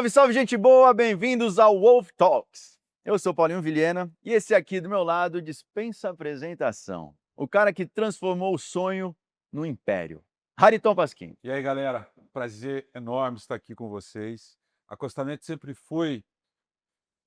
Salve, salve, gente boa! Bem-vindos ao Wolf Talks. Eu sou Paulinho Vilhena e esse aqui do meu lado dispensa apresentação. O cara que transformou o sonho no império. Hariton Pasquim. E aí, galera, prazer enorme estar aqui com vocês. Acostamento sempre foi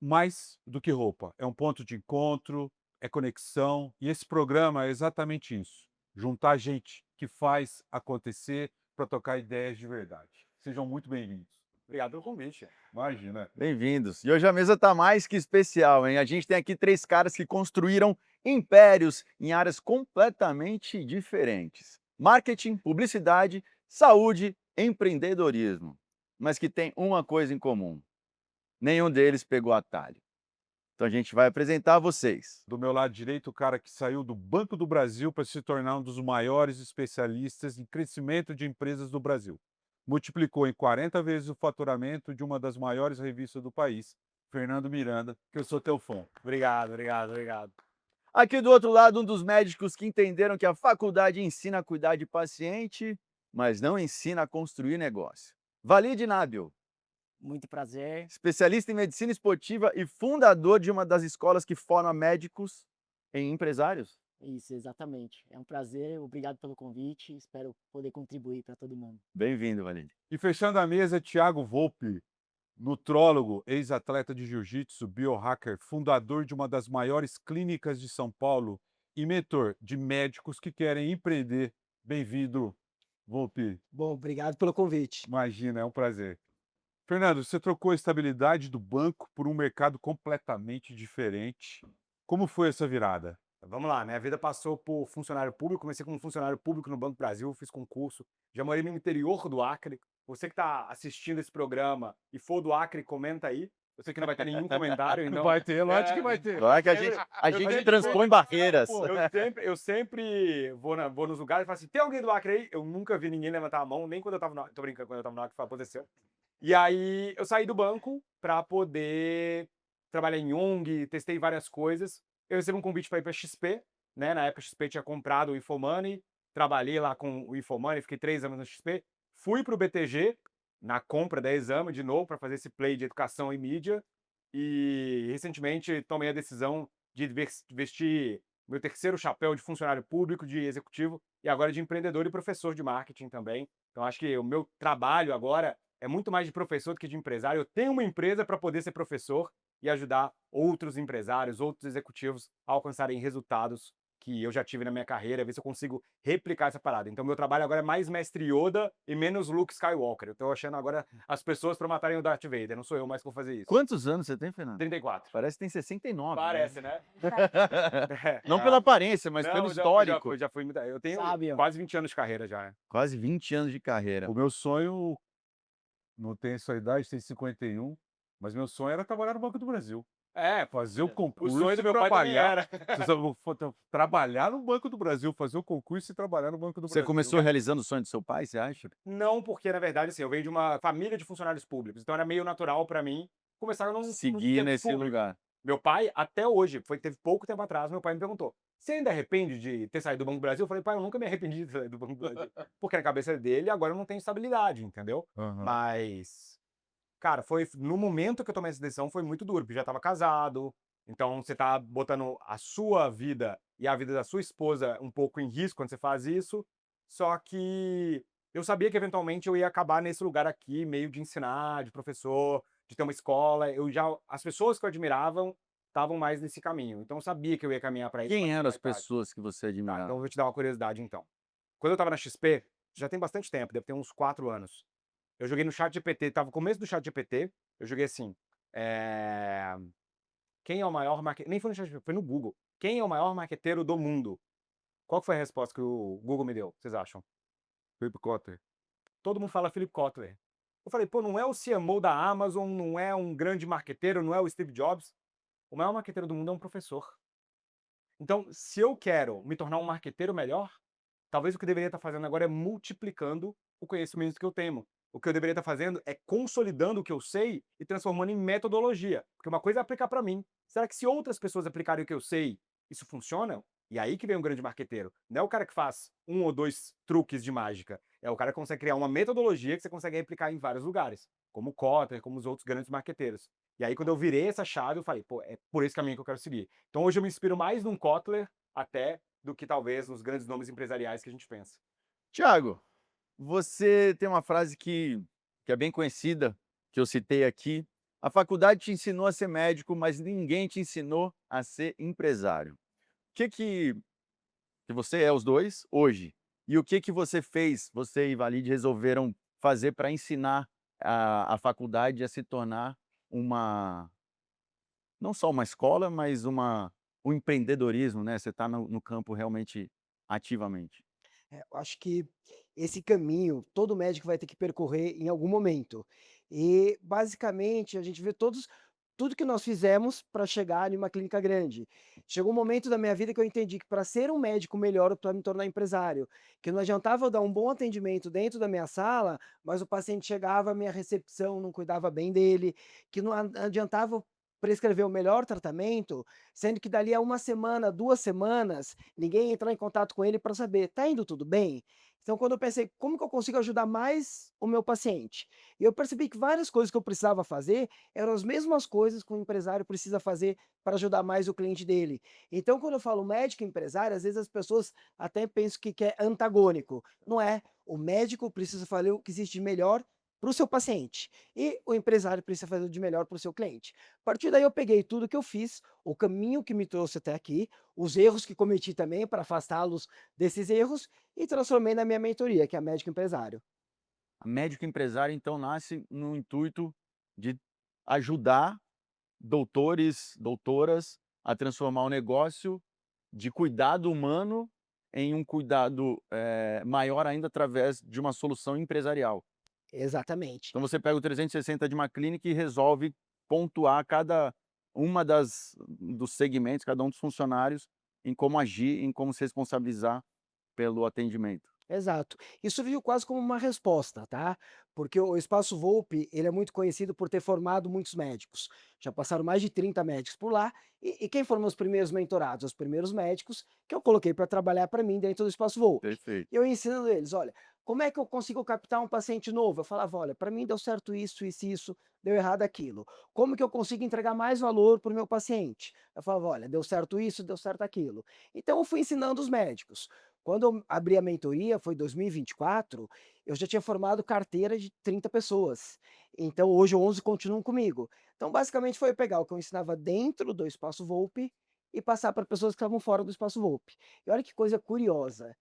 mais do que roupa. É um ponto de encontro, é conexão, e esse programa é exatamente isso. Juntar gente que faz acontecer para tocar ideias de verdade. Sejam muito bem-vindos. Obrigado pelo convite. Imagina. Bem-vindos. E hoje a mesa tá mais que especial, hein? A gente tem aqui três caras que construíram impérios em áreas completamente diferentes: marketing, publicidade, saúde, empreendedorismo. Mas que tem uma coisa em comum: nenhum deles pegou atalho. Então a gente vai apresentar a vocês. Do meu lado direito, o cara que saiu do Banco do Brasil para se tornar um dos maiores especialistas em crescimento de empresas do Brasil. Multiplicou em 40 vezes o faturamento de uma das maiores revistas do país, Fernando Miranda, que eu sou teu fã. Obrigado. Aqui do outro lado, um dos médicos que entenderam que a faculdade ensina a cuidar de paciente, mas não ensina a construir negócio. Valide Nábil, Muito prazer. especialista em medicina esportiva e fundador de uma das escolas que forma médicos em empresários. Isso, exatamente. É um prazer, obrigado pelo convite. Espero poder contribuir para todo mundo. Bem-vindo, Valide. E fechando a mesa, Thiago Volpe, nutrólogo, ex-atleta de jiu-jitsu, biohacker, fundador de uma das maiores clínicas de São Paulo e mentor de médicos que querem empreender. Bem-vindo, Volpe. Bom, obrigado pelo convite. Imagina, é um prazer. Fernando, você trocou a estabilidade do banco por um mercado completamente diferente. Como foi essa virada? Vamos lá, minha vida passou por funcionário público, comecei como funcionário público no Banco do Brasil, fiz concurso, já morei no interior do Acre. Você que está assistindo esse programa e for do Acre, comenta aí. Eu sei que não vai ter nenhum comentário, então... Vai ter, lógico que vai ter. Vai que a gente transpõe barreiras. Eu sempre vou nos lugares e falo assim, tem alguém do Acre aí? Eu nunca vi ninguém levantar a mão, nem quando eu tava no Acre. Tô brincando, quando eu tava no Acre, aconteceu. E aí eu saí do banco para poder trabalhar em ONG, testei várias coisas. Eu recebi um convite para ir para XP, né? Na época a XP tinha comprado o Infomoney, trabalhei lá com o Infomoney, fiquei 3 anos na XP. Fui para o BTG, na compra da Exame, de novo, para fazer esse play de educação e mídia. E recentemente tomei a decisão de vestir meu terceiro chapéu de funcionário público, de executivo, e agora de empreendedor e professor de marketing também. Então acho que o meu trabalho agora é muito mais de professor do que de empresário. Eu tenho uma empresa para poder ser professor e ajudar outros empresários, outros executivos a alcançarem resultados que eu já tive na minha carreira, ver se eu consigo replicar essa parada. Então, meu trabalho agora é mais Mestre Yoda e menos Luke Skywalker. Eu tô achando agora as pessoas para matarem o Darth Vader. Não sou eu mais que vou fazer isso. Quantos anos você tem, Fernando? 34. Parece que tem 69. Parece, né? Não pela aparência, mas Não, pelo já histórico. fui muita... Eu tenho Sábio. quase 20 anos de carreira já. Né? Quase 20 anos de carreira. O meu sonho, não tem sua idade, tem 51, mas meu sonho era trabalhar no Banco do Brasil. É, Fazer o concurso sonho do e meu pai também trabalhar. era. Trabalhar no Banco do Brasil, fazer o concurso e trabalhar no Banco do Você Brasil. começou realizando o sonho do seu pai, você acha? Não, porque na verdade, assim, eu venho de uma família de funcionários públicos, então era meio natural para mim começar num Seguir serviço nesse público. lugar. Meu pai, até hoje, teve pouco tempo atrás, meu pai me perguntou: você ainda arrepende de ter saído do Banco do Brasil? Eu falei, pai, eu nunca me arrependi de sair do Banco do Brasil. Porque na cabeça dele, agora eu não tenho estabilidade, entendeu? Aham. Mas, cara, foi no momento que eu tomei essa decisão, foi muito duro, porque eu já estava casado. Então, você tá botando a sua vida e a vida da sua esposa um pouco em risco quando você faz isso. Só que eu sabia que eventualmente eu ia acabar nesse lugar aqui, meio de ensinar, de professor, de ter uma escola. As pessoas que eu admiravam estavam mais nesse caminho. Então eu sabia que eu ia caminhar para isso. Quem mais eram as tarde. pessoas que você Tá, admirava? então eu vou te dar uma curiosidade então. Quando eu estava na XP, já tem bastante tempo, deve ter uns 4 anos. Eu joguei no ChatGPT, tava no começo do ChatGPT, eu joguei assim, quem é o maior marqueteiro? Nem foi no ChatGPT, foi no Google. Quem é o maior marqueteiro do mundo? Qual que foi a resposta que o Google me deu? Vocês acham? Philip Kotler. Todo mundo fala Philip Kotler. Eu falei, pô, não é o CMO da Amazon, não é um grande marqueteiro, não é o Steve Jobs. O maior marqueteiro do mundo é um professor. Então, se eu quero me tornar um marqueteiro melhor, talvez o que eu deveria estar fazendo agora é multiplicando o conhecimento que eu tenho. O que eu deveria estar fazendo é consolidando o que eu sei e transformando em metodologia. Porque uma coisa é aplicar para mim. Será que se outras pessoas aplicarem o que eu sei, isso funciona? E aí que vem um grande marqueteiro. Não é o cara que faz 1 ou 2 truques de mágica. É o cara que consegue criar uma metodologia que você consegue replicar em vários lugares. como o Kotler, como os outros grandes marqueteiros. E aí, quando eu virei essa chave, eu falei, pô, é por esse caminho que eu quero seguir. Então, hoje eu me inspiro mais num Kotler até do que talvez nos grandes nomes empresariais que a gente pensa. Tiago, você tem uma frase que é bem conhecida, que eu citei aqui. A faculdade te ensinou a ser médico, mas ninguém te ensinou a ser empresário. O que você é os dois hoje? E o que você fez, você e Valide resolveram fazer para ensinar a faculdade a se tornar uma, não só uma escola, mas um empreendedorismo, né? Você está no campo realmente ativamente. Eu acho que esse caminho todo médico vai ter que percorrer em algum momento. E, basicamente, a gente vê tudo que nós fizemos para chegar em uma clínica grande. Chegou um momento da minha vida que eu entendi que para ser um médico melhor, para me tornar empresário, que não adiantava eu dar um bom atendimento dentro da minha sala, mas o paciente chegava, a minha recepção não cuidava bem dele, que não adiantava eu prescrever o melhor tratamento, sendo que dali a uma semana, 2 semanas, ninguém ia entrar em contato com ele para saber: "Tá indo tudo bem?". Então, quando eu pensei: "Como que eu consigo ajudar mais o meu paciente?", e eu percebi que várias coisas que eu precisava fazer eram as mesmas coisas que um empresário precisa fazer para ajudar mais o cliente dele. Então, quando eu falo médico e empresário, às vezes as pessoas até pensam que é antagônico. Não é. O médico precisa fazer o que existe de melhor para o seu paciente e o empresário precisa fazer o de melhor para o seu cliente. A partir daí eu peguei tudo que eu fiz, o caminho que me trouxe até aqui, os erros que cometi também para afastá-los desses erros e transformei na minha mentoria, que é a Médico Empresário. A médico empresário, então, nasce no intuito de ajudar doutores, doutoras a transformar o negócio de cuidado humano em um cuidado, maior ainda através de uma solução empresarial. Exatamente. Então você pega o 360 de uma clínica e resolve pontuar cada uma dos segmentos, cada um dos funcionários, em como agir, em como se responsabilizar pelo atendimento. Exato. Isso veio quase como uma resposta, tá? Porque o Espaço Volpi, ele é muito conhecido por ter formado muitos médicos. Já passaram mais de 30 médicos por lá. E quem foram os primeiros mentorados? Os primeiros médicos que eu coloquei para trabalhar para mim dentro do Espaço Volpi. Perfeito. E eu ensinando eles, olha, como é que eu consigo captar um paciente novo? Eu falava, olha, para mim deu certo isso, deu errado aquilo. Como que eu consigo entregar mais valor para o meu paciente? Eu falava, olha, deu certo isso, deu certo aquilo. Então eu fui ensinando os médicos. Quando eu abri a mentoria, foi 2024, eu já tinha formado carteira de 30 pessoas. Então hoje 11 continuam comigo. Então basicamente foi pegar o que eu ensinava dentro do Espaço Volpi e passar para pessoas que estavam fora do Espaço Volpi. E olha que coisa curiosa,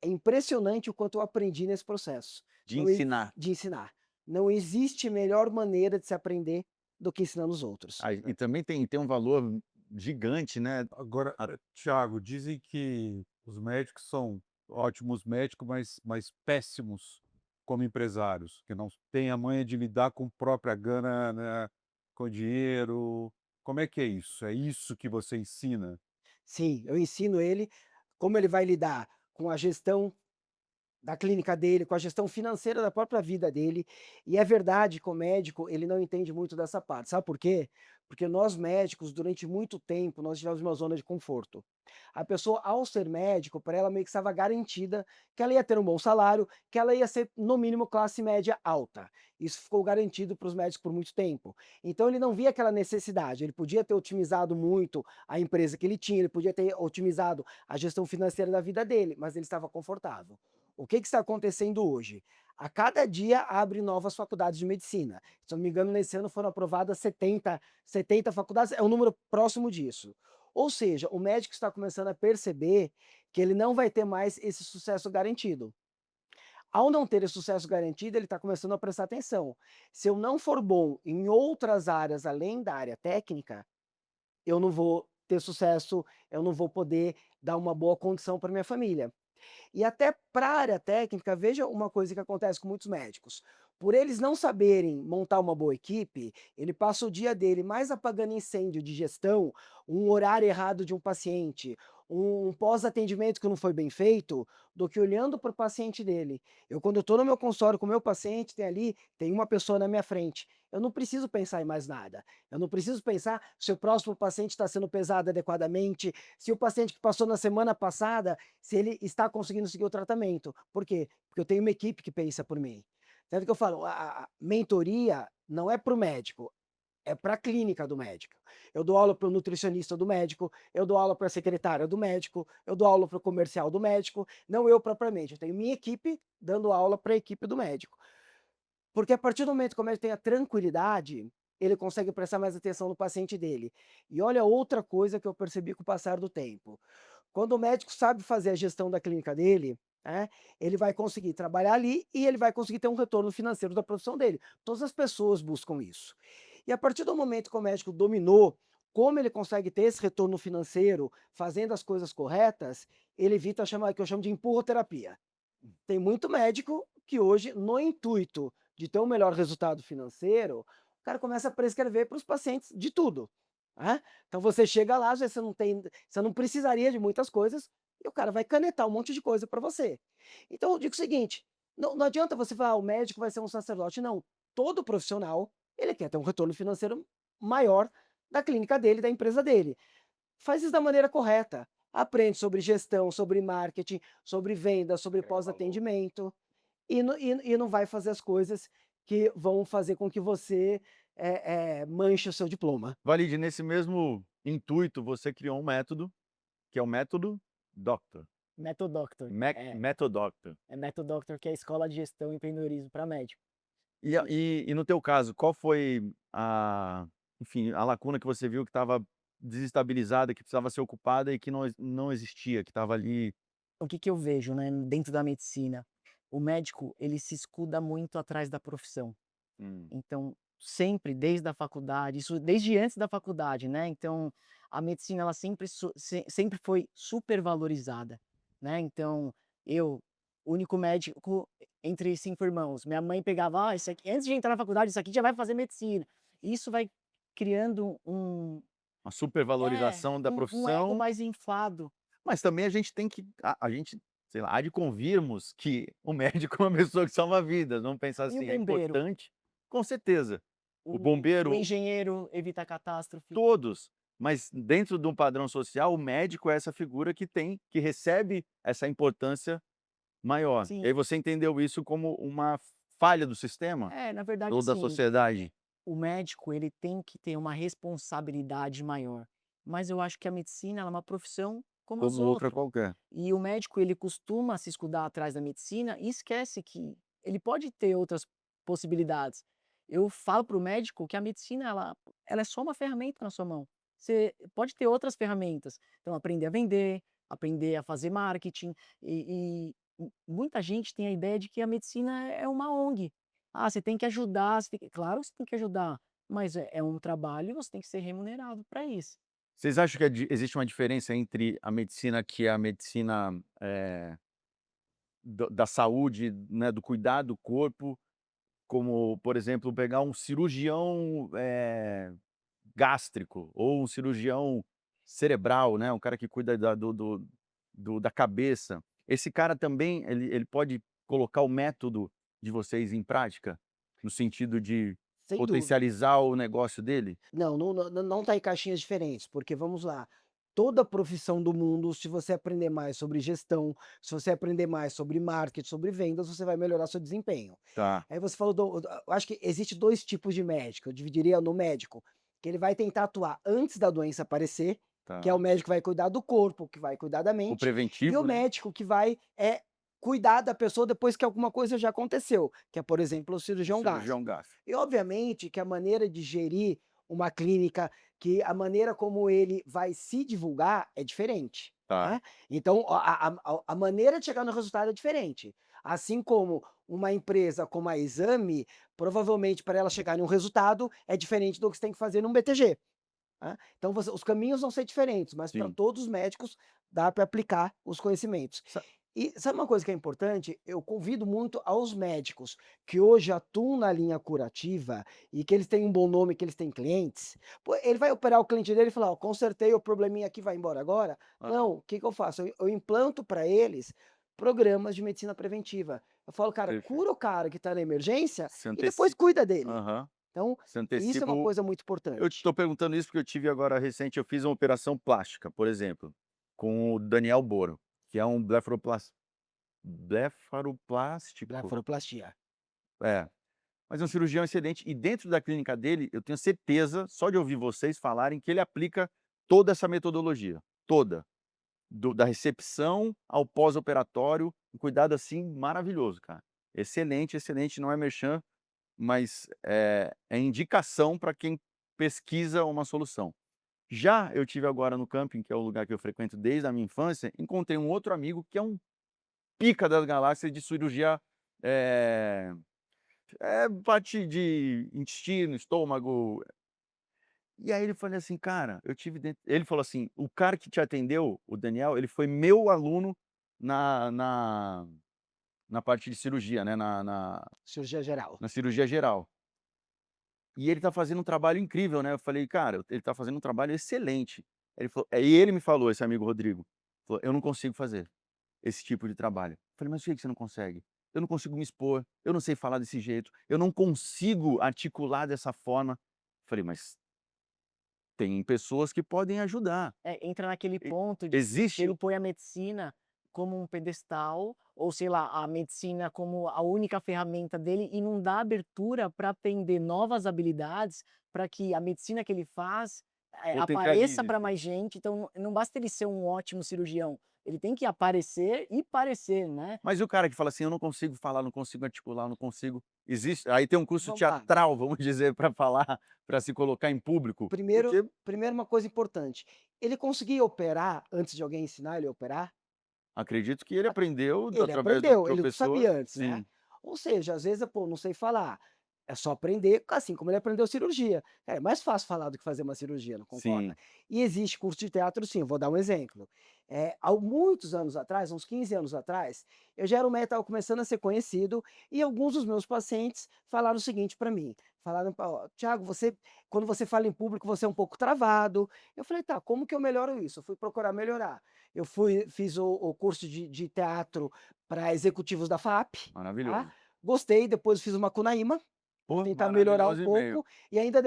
é impressionante o quanto eu aprendi nesse processo. De Não e ensinar. de ensinar. Não existe melhor maneira de se aprender do que ensinando os outros. Ah, e também tem um valor gigante, né. Agora, A Thiago, dizem que os médicos são ótimos médicos, mas péssimos como empresários, que não têm a manha de lidar com própria grana, né, com dinheiro. Como é que é isso? É isso que você ensina? Sim, eu ensino ele como ele vai lidar com a gestão da clínica dele, com a gestão financeira da própria vida dele. E é verdade que o médico, ele não entende muito dessa parte. Sabe por quê? Porque nós médicos, durante muito tempo, nós tivemos uma zona de conforto. A pessoa, ao ser médico, para ela meio que estava garantida que ela ia ter um bom salário, que ela ia ser, no mínimo, classe média alta. Isso ficou garantido para os médicos por muito tempo. Então ele não via aquela necessidade. Ele podia ter otimizado muito a empresa que ele tinha, ele podia ter otimizado a gestão financeira da vida dele, mas ele estava confortável. O que está acontecendo hoje? A cada dia abre novas faculdades de medicina. Se eu não me engano, nesse ano foram aprovadas 70 faculdades, é um número próximo disso. Ou seja, o médico está começando a perceber que ele não vai ter mais esse sucesso garantido. Ao não ter esse sucesso garantido, ele está começando a prestar atenção. Se eu não for bom em outras áreas além da área técnica, eu não vou ter sucesso, eu não vou poder dar uma boa condição para minha família. E até para a área técnica, veja uma coisa que acontece com muitos médicos. Por eles não saberem montar uma boa equipe, ele passa o dia dele mais apagando incêndio de gestão, um horário errado de um paciente, um pós-atendimento que não foi bem feito, do que olhando para o paciente dele. Eu, quando estou no meu consultório com o meu paciente, tem uma pessoa na minha frente. Eu não preciso pensar em mais nada. Eu não preciso pensar se o próximo paciente está sendo pesado adequadamente, se o paciente que passou na semana passada, se ele está conseguindo seguir o tratamento. Por quê? Porque eu tenho uma equipe que pensa por mim. Tanto que eu falo, a mentoria não é para o médico, é para a clínica do médico. Eu dou aula para o nutricionista do médico, eu dou aula para a secretária do médico, eu dou aula para o comercial do médico, não eu propriamente, eu tenho minha equipe dando aula para a equipe do médico. Porque a partir do momento que o médico tem a tranquilidade, ele consegue prestar mais atenção no paciente dele. E olha outra coisa que eu percebi com o passar do tempo. Quando o médico sabe fazer a gestão da clínica dele, né, ele vai conseguir trabalhar ali e ele vai conseguir ter um retorno financeiro da profissão dele. Todas as pessoas buscam isso. E a partir do momento que o médico dominou como ele consegue ter esse retorno financeiro fazendo as coisas corretas, ele evita chamar, que eu chamo de empurroterapia. Tem muito médico que hoje, no intuito de ter um melhor resultado financeiro, o cara começa a prescrever para os pacientes de tudo, né. Então você chega lá, às vezes você não precisaria de muitas coisas, e o cara vai canetar um monte de coisa para você. Então eu digo o seguinte, não adianta você falar: "Ah, o médico vai ser um sacerdote", não, todo profissional, ele quer ter um retorno financeiro maior da clínica dele, da empresa dele. Faz isso da maneira correta. Aprende sobre gestão, sobre marketing, sobre venda, sobre Agregar valor. pós-atendimento, e não vai fazer as coisas que vão fazer com que você, manche o seu diploma. Valide, nesse mesmo intuito, você criou um método, que é o método Doctor, Method Doctor. Method Doctor. É Method Doctor, que é a escola de gestão e empreendedorismo para médico. E no teu caso, qual foi enfim, a lacuna que você viu que estava desestabilizada, que precisava ser ocupada e que não existia, que estava ali? O que que eu vejo, né, dentro da medicina? O médico, ele se escuda muito atrás da profissão. Hum, Então, sempre desde a faculdade, isso desde antes da faculdade, né, então, a medicina ela sempre foi supervalorizada, né, então, eu, único médico entre 5 irmãos, minha mãe pegava: "Ah, isso aqui antes de entrar na faculdade, isso aqui já vai fazer medicina". Isso vai criando uma supervalorização da um ego profissão, mais inflado. mas também a gente tem que a gente, sei lá, há de convirmos que o médico é uma pessoa que salva vidas, vamos pensar E o assim, é bombeiro? importante, com certeza. O O bombeiro, engenheiro evita catástrofe. todos, mas dentro de um padrão social, o médico é essa figura que recebe essa importância maior. E Sim, aí você entendeu isso como uma falha do sistema na verdade ou da sim. sociedade? O médico, ele tem que ter uma responsabilidade maior, mas eu acho que a medicina, ela é uma profissão como as Como outra outras. qualquer. E o médico, ele costuma se escudar atrás da medicina e esquece que ele pode ter outras possibilidades. Eu falo para o médico que a medicina, ela é só uma ferramenta na sua mão. Você pode ter outras ferramentas. Então, aprender a vender, aprender a fazer marketing. Muita gente tem a ideia de que a medicina é uma ONG. Ah, você tem que ajudar, claro que você tem que ajudar, mas é um trabalho e você tem que ser remunerado para isso. Vocês acham que existe uma diferença entre a medicina que é a medicina, da saúde, né, do cuidado do corpo, como, por exemplo, pegar um cirurgião, gástrico ou um cirurgião cerebral, né, um cara que cuida da cabeça. Esse cara também, ele pode colocar o método de vocês em prática? No sentido de Sem dúvida. potencializar o negócio dele? Não tá em caixinhas diferentes, porque vamos lá, toda profissão do mundo, se você aprender mais sobre gestão, se você aprender mais sobre marketing, sobre vendas, você vai melhorar seu desempenho. Tá, Aí você falou eu acho que existe 2 tipos de médico, eu dividiria no médico, que ele vai tentar atuar antes da doença aparecer, que é o tá. médico que vai cuidar do corpo, que vai cuidar da O mente, e o preventivo, né? médico que vai, cuidar da pessoa depois que alguma coisa já aconteceu, que é, por exemplo, o O cirurgião cirurgião gástrico. gástrico. E obviamente que a maneira de gerir uma clínica, que a maneira como ele vai se divulgar é diferente, Tá. né. Então a maneira de chegar no resultado é diferente. Assim como uma empresa como a Exame, provavelmente para ela chegar em um resultado, é diferente do que você tem que fazer num BTG, né. Então os caminhos vão ser diferentes, mas para Sim. todos os médicos dá para aplicar os conhecimentos. Sa E sabe uma coisa que é importante? Eu convido muito aos médicos que hoje atuam na linha curativa e que eles têm um bom nome, que eles têm clientes. Pô, ele vai operar o cliente dele e falar: "Ó, consertei o probleminha aqui, vai embora agora?" Aham. Não, o que que eu faço? Eu implanto para eles programas de medicina preventiva. Eu falo: "Cara, Perfeito. cura o cara que está na emergência Se e depois antecipa. cuida dele". Aham. Então, Se isso é antecipa uma o coisa muito Eu importante. estou perguntando isso porque eu tive agora recente, eu fiz uma operação plástica, por exemplo, com o Daniel Boro, que é um blefaroplástico. Blefaroplastia. É, mas é um cirurgião excelente e dentro da clínica dele, eu tenho certeza, só de ouvir vocês falarem, que ele aplica toda essa metodologia, toda, da recepção ao pós-operatório, um cuidado assim maravilhoso, cara. Excelente, excelente, não é merchan, mas é indicação para quem pesquisa uma solução. Já eu tive agora no camping, que é o lugar que eu frequento desde a minha infância, encontrei um outro amigo que é um pica das galáxias de cirurgia, eh parte de intestino, estômago. E aí ele falou assim: "Cara, eu tive dentro", ele falou assim: "O cara que te atendeu, o Daniel, ele foi meu aluno na na na parte de cirurgia, né, Cirurgia geral. na cirurgia geral. E ele tá fazendo um trabalho incrível, né". Eu falei: "Cara, ele tá fazendo um trabalho excelente". Ele falou aí ele me falou, esse amigo Rodrigo, falou: "Eu não consigo fazer esse tipo de trabalho". Eu falei: "Mas por que você não consegue?". "Eu não consigo me expor, eu não sei falar desse jeito, eu não consigo articular dessa forma". Eu falei: "Mas tem pessoas que podem ajudar". Entra naquele E ponto de que existe ele põe a medicina como um pedestal, ou sei lá, a medicina como a única ferramenta dele e não dá abertura para aprender novas habilidades, para que a medicina que ele faz, apareça para potencialize-se. mais gente. Então não basta ele ser um ótimo cirurgião, ele tem que aparecer e parecer, né. Mas e o cara que fala assim: "Eu não consigo falar, não consigo articular, não consigo", existe aí tem um curso Vamos lá. teatral, vamos dizer, para falar, para se colocar em público, Primeiro porque primeiro uma coisa importante, ele conseguia operar antes de alguém ensinar ele a operar? acredito que ele aprendeu Ele através do aprendeu, ele não professor. sabia antes, né. Sim, Ou seja, às vezes, pô, não sei falar, é só aprender, assim como ele aprendeu cirurgia. É mais fácil falar do que fazer uma cirurgia, não concorda? sim. E existe curso de teatro sim, vou dar um exemplo. Há muitos anos atrás, uns 15 anos atrás, eu já era um médico, estava começando a ser conhecido, e alguns dos meus pacientes falaram o seguinte para mim, falaram: "Ó, Thiago, você quando você fala em público, você é um pouco travado". Eu falei: "Tá, como que eu melhoro isso?". Eu fui procurar melhorar. Fiz o curso de teatro para executivos da FAP, tá, Maravilhoso. gostei, depois fiz uma Cunaíma, para Pô, tentar melhorar um maravilhoso e meio. pouco, e ainda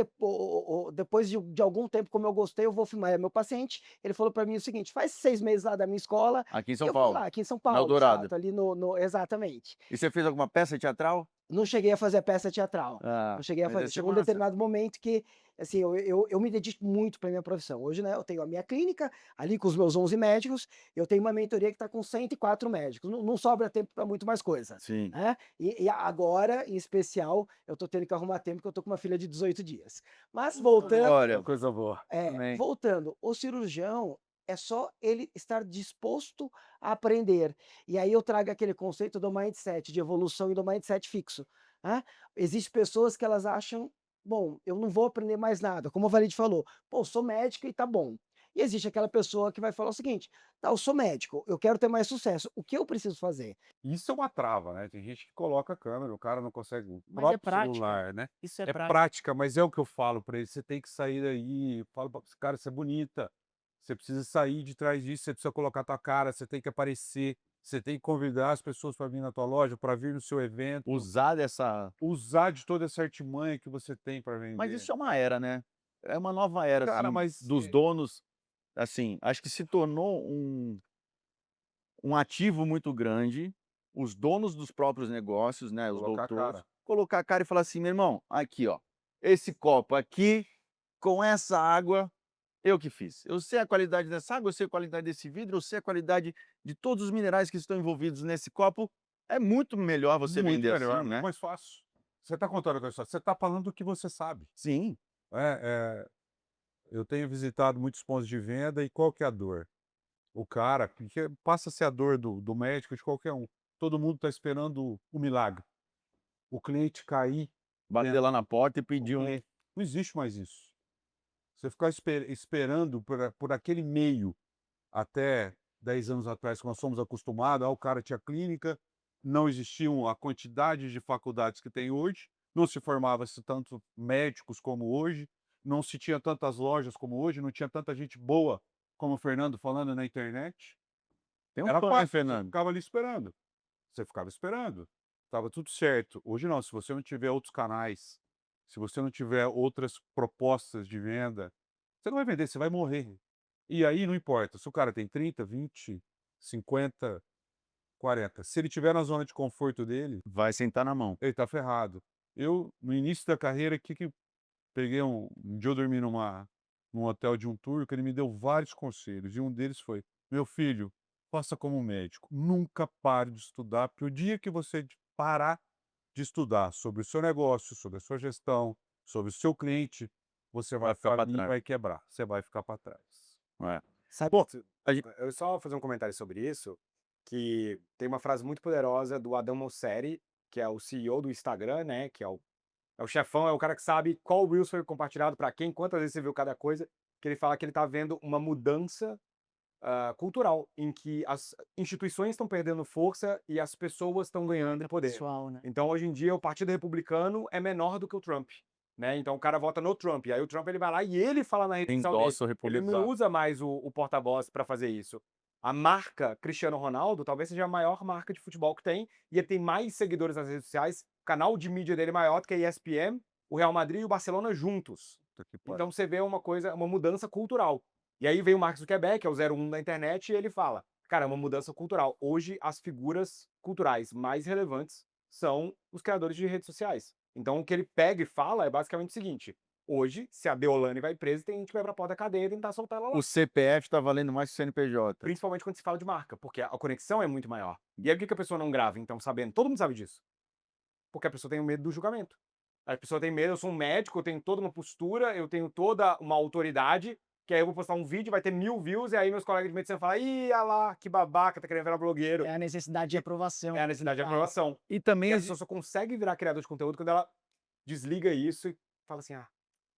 depois de algum tempo, como eu gostei, eu vou filmar meu paciente, ele falou para mim o seguinte: "Faz 6 meses lá da minha escola", Aqui em e São eu fui Paulo, lá, aqui em São na Paulo, Eldorado. exato, ali no exatamente. E você fez alguma peça teatral? Não cheguei a fazer peça teatral, Ah, não cheguei a mas fazer. deve ser Chegou um massa. determinado momento que, assim, eu me dedico muito para minha profissão. Hoje, né, eu tenho a minha clínica, ali com os meus 11 médicos, eu tenho uma mentoria que está com 104 médicos, não sobra tempo para muito mais coisa, Sim. né. E agora, em especial, eu estou tendo que arrumar tempo, porque eu estou com uma filha de 18 dias. Mas voltando Glória. Coisa boa. Amém. voltando, o cirurgião é só ele estar disposto a aprender. E aí eu trago aquele conceito do mindset, de evolução e do mindset fixo, né. Existem pessoas que elas acham: "Bom, eu não vou aprender mais nada", como o Valide falou: "Pô, sou médico e tá bom". E existe aquela pessoa que vai falar o seguinte: "Tá, eu sou médico, eu quero ter mais sucesso, o que eu preciso fazer?". Isso é uma trava, né, tem gente que coloca a câmera, o cara não consegue o Mas é próprio prática, celular, né. isso é É prática. prática, mas é o que eu falo pra ele: "Você tem que sair daí", eu falo pra "Cara, você é bonita, você precisa sair de trás disso, você precisa colocar tua cara, você tem que aparecer, você tem que convidar as pessoas para vir na tua loja, para vir no seu evento, Usar dessa usar de toda essa artimanha que você tem para mas vender". isso é uma era, né. É uma nova era, Cara, assim, mas, dos donos, assim, acho que se tornou um ativo muito grande, os donos dos próprios negócios, né, os colocar a doutores, cara. colocar a cara e falar assim: "Meu irmão, aqui ó, esse copo aqui, com essa água, eu que fiz. Eu sei a qualidade dessa água, eu sei a qualidade desse vidro, eu sei a qualidade de todos os minerais que estão envolvidos nesse copo". É muito melhor você Muito vender melhor, assim, muito né. mais fácil. Você está contando a tua história, você está falando do que você sabe. Sim, Eu tenho visitado muitos pontos de venda e qual que é a dor? O cara, porque passa a ser a dor do médico, de qualquer um. Todo mundo está esperando o milagre. O cliente cair bater dentro. lá na porta e O pedir um cliente. Não existe mais isso. Você ficar esperando por aquele meio até 10 anos atrás, que nós somos acostumados, o cara tinha clínica, não existiam a quantidade de faculdades que tem hoje, não se formava-se tanto médicos como hoje, não se tinha tantas lojas como hoje, não tinha tanta gente boa como o Fernando falando na internet. tem um Era sonho, fácil, você Fernando. ficava ali esperando. Você ficava esperando. Estava tudo certo. Hoje não, se você não tiver outros canais, se você não tiver outras propostas de venda, você não vai vender, você vai morrer. E aí não importa se o cara tem 30, 20, 50. 40. Se ele estiver na zona de conforto dele, Vai sentar na mão. ele tá ferrado. Eu, no início da carreira, peguei um dia eu dormi num hotel de um turco, ele me deu vários conselhos, e um deles foi: "Meu filho, faça como um médico, nunca pare de estudar, porque o dia que você parar de estudar sobre o seu negócio, sobre a sua gestão, sobre o seu cliente, você vai Vai ficar pra falir, trás. vai quebrar, você vai ficar para trás". É. Sabe, Bom, a gente Eu só fazer um comentário sobre isso, que tem uma frase muito poderosa do Adam Mosseri, que é o CEO do Instagram, né, que é o chefão, é o cara que sabe qual Reels foi compartilhado para quem, quantas vezes você viu cada coisa, que ele fala que ele tá vendo uma mudança cultural, em que as instituições estão perdendo força e as pessoas estão ganhando poder. Pessoal, né? Então, hoje em dia, o Partido Republicano é menor do que o Trump, né? Então, o cara vota no Trump. E aí o Trump ele vai lá e ele fala na rede social dele. endossa o Ele republicano. não usa mais o porta-voz para fazer isso. A marca Cristiano Ronaldo talvez seja a maior marca de futebol que tem, e ele tem mais seguidores nas redes sociais. O canal de mídia dele é maior do que a ESPN, o Real Madrid e o Barcelona juntos. Puta que pariu. Então você vê uma coisa, uma mudança cultural. E aí vem o Mark Zuckerberg, que é o 01 da internet, e ele fala: cara, é uma mudança cultural. Hoje, as figuras culturais mais relevantes são os criadores de redes sociais. Então, o que ele pega e fala é basicamente o seguinte: hoje, se a Deolane vai presa, tem gente que vai pra porta da cadeia e tentar soltar ela lá. O CPF tá valendo mais que o CNPJ. Principalmente quando se fala de marca, porque a conexão é muito maior. E aí, por que a pessoa não grava, então, sabendo? Todo mundo sabe disso. Porque a pessoa tem o medo do julgamento. A pessoa tem medo, eu sou um médico, eu tenho toda uma postura, eu tenho toda uma autoridade, que aí eu vou postar um vídeo, vai ter 1000 views, e aí meus colegas de medicina falam: ih, olha lá, que babaca, tá querendo virar blogueiro. É a necessidade de aprovação. É a necessidade de Tá. aprovação. E E também a pessoa só consegue virar criador de conteúdo quando ela desliga isso e fala assim: ah,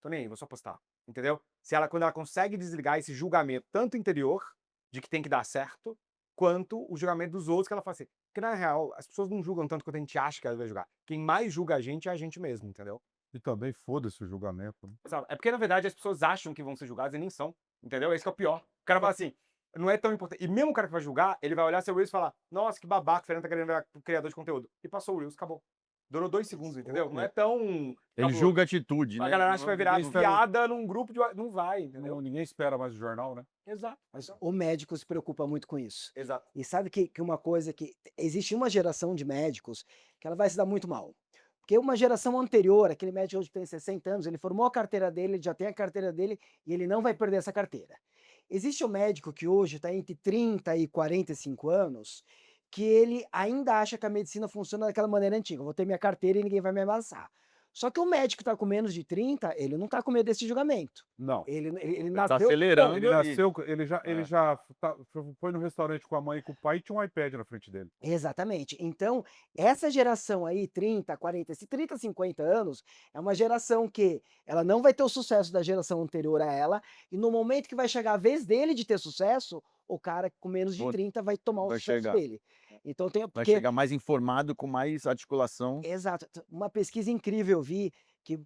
tô nem aí, vou só postar. Entendeu? Quando ela consegue desligar esse julgamento, tanto interior, de que tem que dar certo, quanto o julgamento dos outros, que ela fala assim. Porque na real, as pessoas não julgam tanto quanto a gente acha que ela vai julgar. Quem mais julga a gente é a gente mesmo, entendeu? E também foda-se o julgamento, né? Exato. É porque, na verdade, as pessoas acham que vão ser julgadas e nem são. Entendeu? Esse que é o pior. O cara fala assim, não é tão importante. E mesmo o cara que vai julgar, ele vai olhar seu Reels e falar: nossa, que babaca, o Fernando tá querendo virar criador de conteúdo. E passou o Reels, acabou. Durou 2 segundos, entendeu? Não é tão. ele cabuloso. julga a atitude, A né? galera acha que vai virar Ninguém espera- piada num grupo de. Não vai, entendeu? Ninguém espera mais o jornal, né? Exato. mas o médico se preocupa muito com isso. Exato. E sabe que uma coisa que existe uma geração de médicos que ela vai se dar muito mal. Porque uma geração anterior, aquele médico hoje tem 60 anos, ele formou a carteira dele, ele já tem a carteira dele e ele não vai perder essa carteira. Existe um médico que hoje está entre 30 e 45 anos, que ele ainda acha que a medicina funciona daquela maneira antiga. Eu vou ter minha carteira e ninguém vai me amassar. Só que o médico que está com menos de 30, ele não está com medo desse julgamento. Não. Ele Tá nasceu. acelerando. Ele nasceu, ele É. já foi no restaurante com a mãe e com o pai e tinha um iPad na frente dele. Exatamente. Então, essa geração aí, 30, 40, esse 30, 50 anos, é uma geração que ela não vai ter o sucesso da geração anterior a ela, e no momento que vai chegar a vez dele de ter sucesso, o cara com menos de Vou- 30 vai tomar o vai sucesso chegar. dele. Então tem Vai porque chegar mais informado, com mais articulação. exato, uma pesquisa incrível eu vi que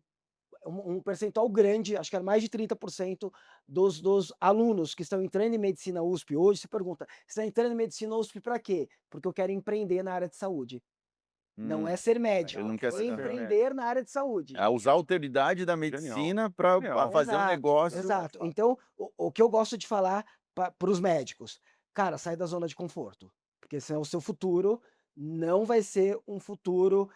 um percentual grande, acho que era mais de 30% dos alunos que estão entrando em medicina USP hoje, se pergunta: "Você está entrando em medicina USP para quê?" "Porque eu quero empreender na área de saúde." Não é ser médico, ele não quer é ser empreender na área de saúde. É usar a autoridade da medicina para Genial. fazer um Exato, negócio. exato. Então, o que eu gosto de falar para os médicos: cara, sai da zona de conforto, porque senão o seu futuro não vai ser um futuro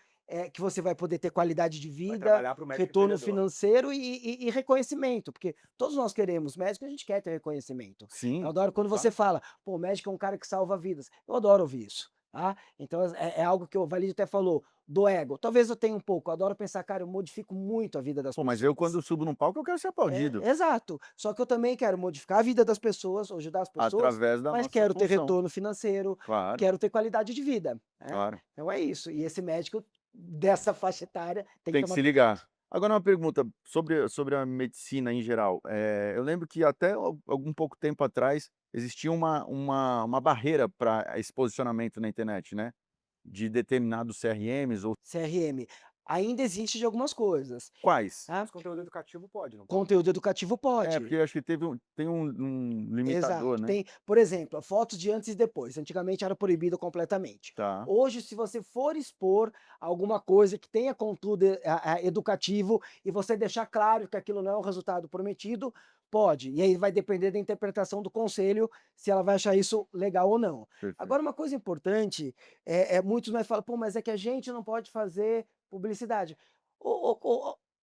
que você vai poder ter qualidade de Vai vida, trabalhar pro médico retorno empreendedor. financeiro e reconhecimento, porque todos nós queremos médico, a gente quer ter reconhecimento. Sim. Eu adoro quando você fala: pô, o médico é um cara que salva vidas. Eu adoro ouvir isso, tá? Então é algo que o Valide até falou, do ego. Talvez eu tenha um pouco, eu adoro pensar: cara, eu modifico muito a vida das Pô, pessoas. mas eu quando subo num palco eu quero ser aplaudido. Exato. Só que eu também quero modificar a vida das pessoas, ajudar as pessoas, Através da mas nossa quero ter função. retorno financeiro, Claro, quero ter qualidade de vida, né. claro. Então é isso. E esse médico dessa faixa etária tem Tem que que tomar se ligar. Agora uma pergunta sobre a medicina em geral. Eu lembro que até algum pouco tempo atrás existia uma barreira para esse posicionamento na internet, né? De determinados CRMs ou CRM. Ainda existe de algumas coisas, quais? tá. Mas conteúdo educativo pode, não pode? Conteúdo educativo pode. Porque eu acho que tem um limitador, Exato. né? Tem, por exemplo, fotos de antes e depois. Antigamente era proibido completamente. Tá. Hoje, se você for expor alguma coisa que tenha conteúdo educativo e você deixar claro que aquilo não é o resultado prometido, Pode, e aí vai depender da interpretação do conselho, se ela vai achar isso legal ou não. Perfeito. Agora uma coisa importante, muitos mais falam: "Pô, mas é que a gente não pode fazer publicidade".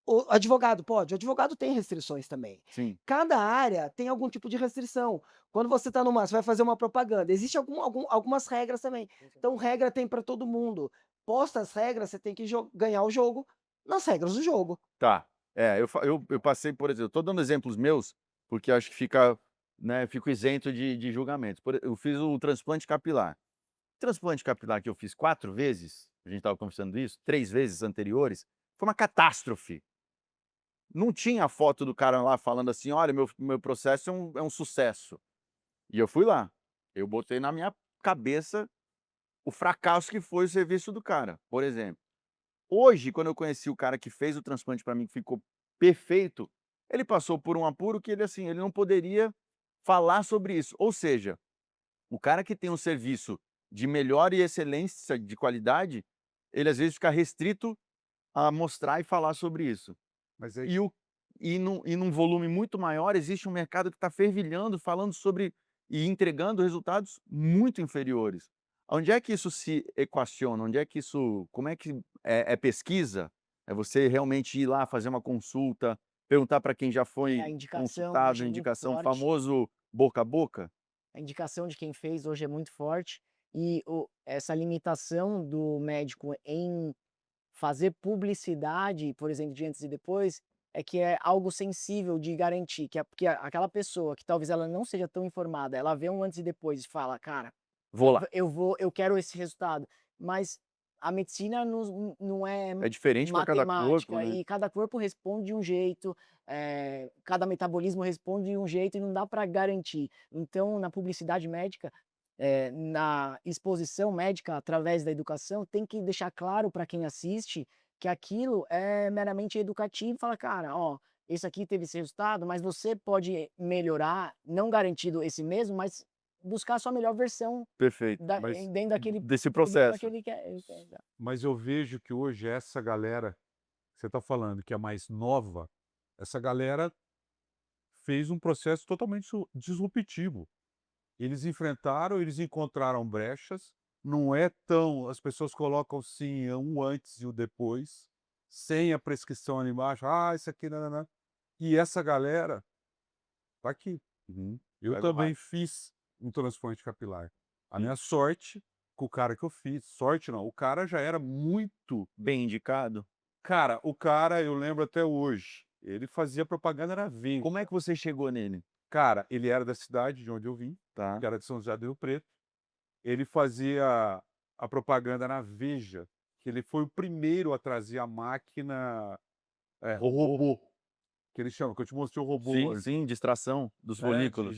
O advogado pode? O advogado tem restrições também. Sim, Cada área tem algum tipo de restrição. Quando você vai fazer uma propaganda, existe algumas regras também. Então regra tem para todo mundo. Posta as regras, você tem que ganhar o jogo nas regras do jogo. tá. Eu passei, por exemplo, tô dando exemplos meus, porque acho que fica, né, fico isento de julgamentos. Eu fiz o transplante capilar. O transplante capilar que eu fiz 4 vezes, a gente estava conversando isso, 3 vezes anteriores, foi uma catástrofe. Não tinha foto do cara lá falando assim: "Olha, meu processo é um sucesso". E eu fui lá. Eu botei na minha cabeça o fracasso que foi o serviço do cara, por exemplo. Hoje, quando eu conheci o cara que fez o transplante para mim, que ficou perfeito, ele passou por um apuro que ele, assim, ele não poderia falar sobre isso. Ou seja, o cara que tem um serviço de melhor e excelência de qualidade, ele às vezes fica restrito a mostrar e falar sobre isso. Mas aí E o e num volume muito maior, existe um mercado que está fervilhando, falando sobre e entregando resultados muito inferiores. Onde é que isso se equaciona? Onde é que isso como é que é pesquisa? É você realmente ir lá fazer uma consulta, perguntar para quem já A foi indicação consultado, hoje é muito indicação, forte. famoso boca a boca? A indicação de quem fez hoje é muito forte e essa limitação do médico em fazer publicidade, por exemplo, de antes e depois, é que é algo sensível de garantir, porque aquela pessoa que talvez ela não seja tão informada, ela vê um antes e depois e fala: "Cara, Vou lá. eu quero esse resultado", mas a medicina não é É diferente para cada corpo, matemática né? e cada corpo responde de um jeito, cada metabolismo responde de um jeito e não dá para garantir. Então, na publicidade médica, na exposição médica através da educação, tem que deixar claro para quem assiste que aquilo é meramente educativo, fala: "Cara, ó, esse aqui teve esse resultado, mas você pode melhorar, não garantido esse mesmo, mas buscar a sua melhor versão Perfeito. mas dentro daquele Desse produto processo. daquele que é. mas eu vejo que hoje essa galera que você está falando, que é mais nova, essa galera fez um processo totalmente disruptivo. Eles enfrentaram, eles encontraram brechas, não é tão as pessoas colocam sim um antes e o depois, sem a prescrição ali embaixo, "Ah, isso aqui nã e essa galera tá aqui. Uhum. Eu Pega o também hype. fiz um transplante capilar. A Sim. minha sorte com o cara que eu fiz sorte não, o cara já era muito Bem indicado. cara, o cara eu lembro até hoje, ele fazia propaganda na Veja. Como é que você chegou nele? Cara, ele era da cidade de onde eu vim, Tá. que era de São José do Rio Preto. Ele fazia a propaganda na Veja, que ele foi o primeiro a trazer a máquina, o robô, que eles chamam, que eu te mostrei o robô Sim, antes, sim, distração dos né, folículos.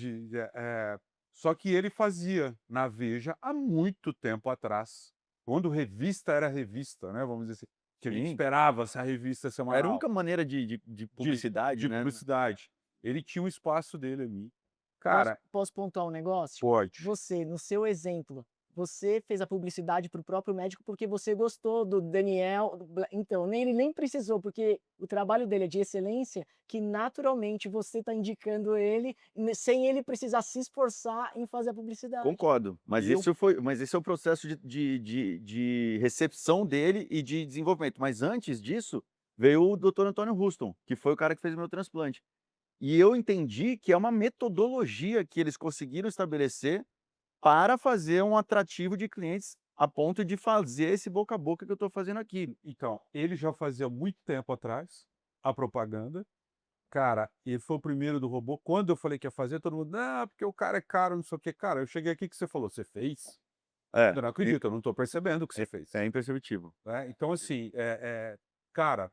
só que ele fazia na Veja há muito tempo atrás, quando revista era revista, né, vamos dizer assim, que a gente Sim. esperava essa revista Era a semanal única maneira de de publicidade, de né. publicidade. Ele tinha um espaço dele ali. Posso Cara, posso pontuar um negócio? pode. Você, no seu exemplo, você fez a publicidade para o próprio médico porque você gostou do Daniel, então, ele nem precisou, porque o trabalho dele é de excelência, que naturalmente você está indicando ele, sem ele precisar se esforçar em fazer a publicidade. Concordo, mas E eu esse é o processo de recepção dele e de desenvolvimento, mas antes disso, veio o doutor Antônio Houston, que foi o cara que fez o meu transplante. E eu entendi que é uma metodologia que eles conseguiram estabelecer para fazer um atrativo de clientes, a ponto de fazer esse boca a boca que eu estou fazendo aqui. então, ele já fazia muito tempo atrás a propaganda. Cara, ele foi o primeiro do robô. Quando eu falei que ia fazer, todo mundo: "Ah, porque o cara é caro, não sei o quê". Cara, eu cheguei aqui, o que você falou? "Você fez?" É, Eu não acredito, eu não tô percebendo o que você fez, é imperceptível. né. Então assim, cara,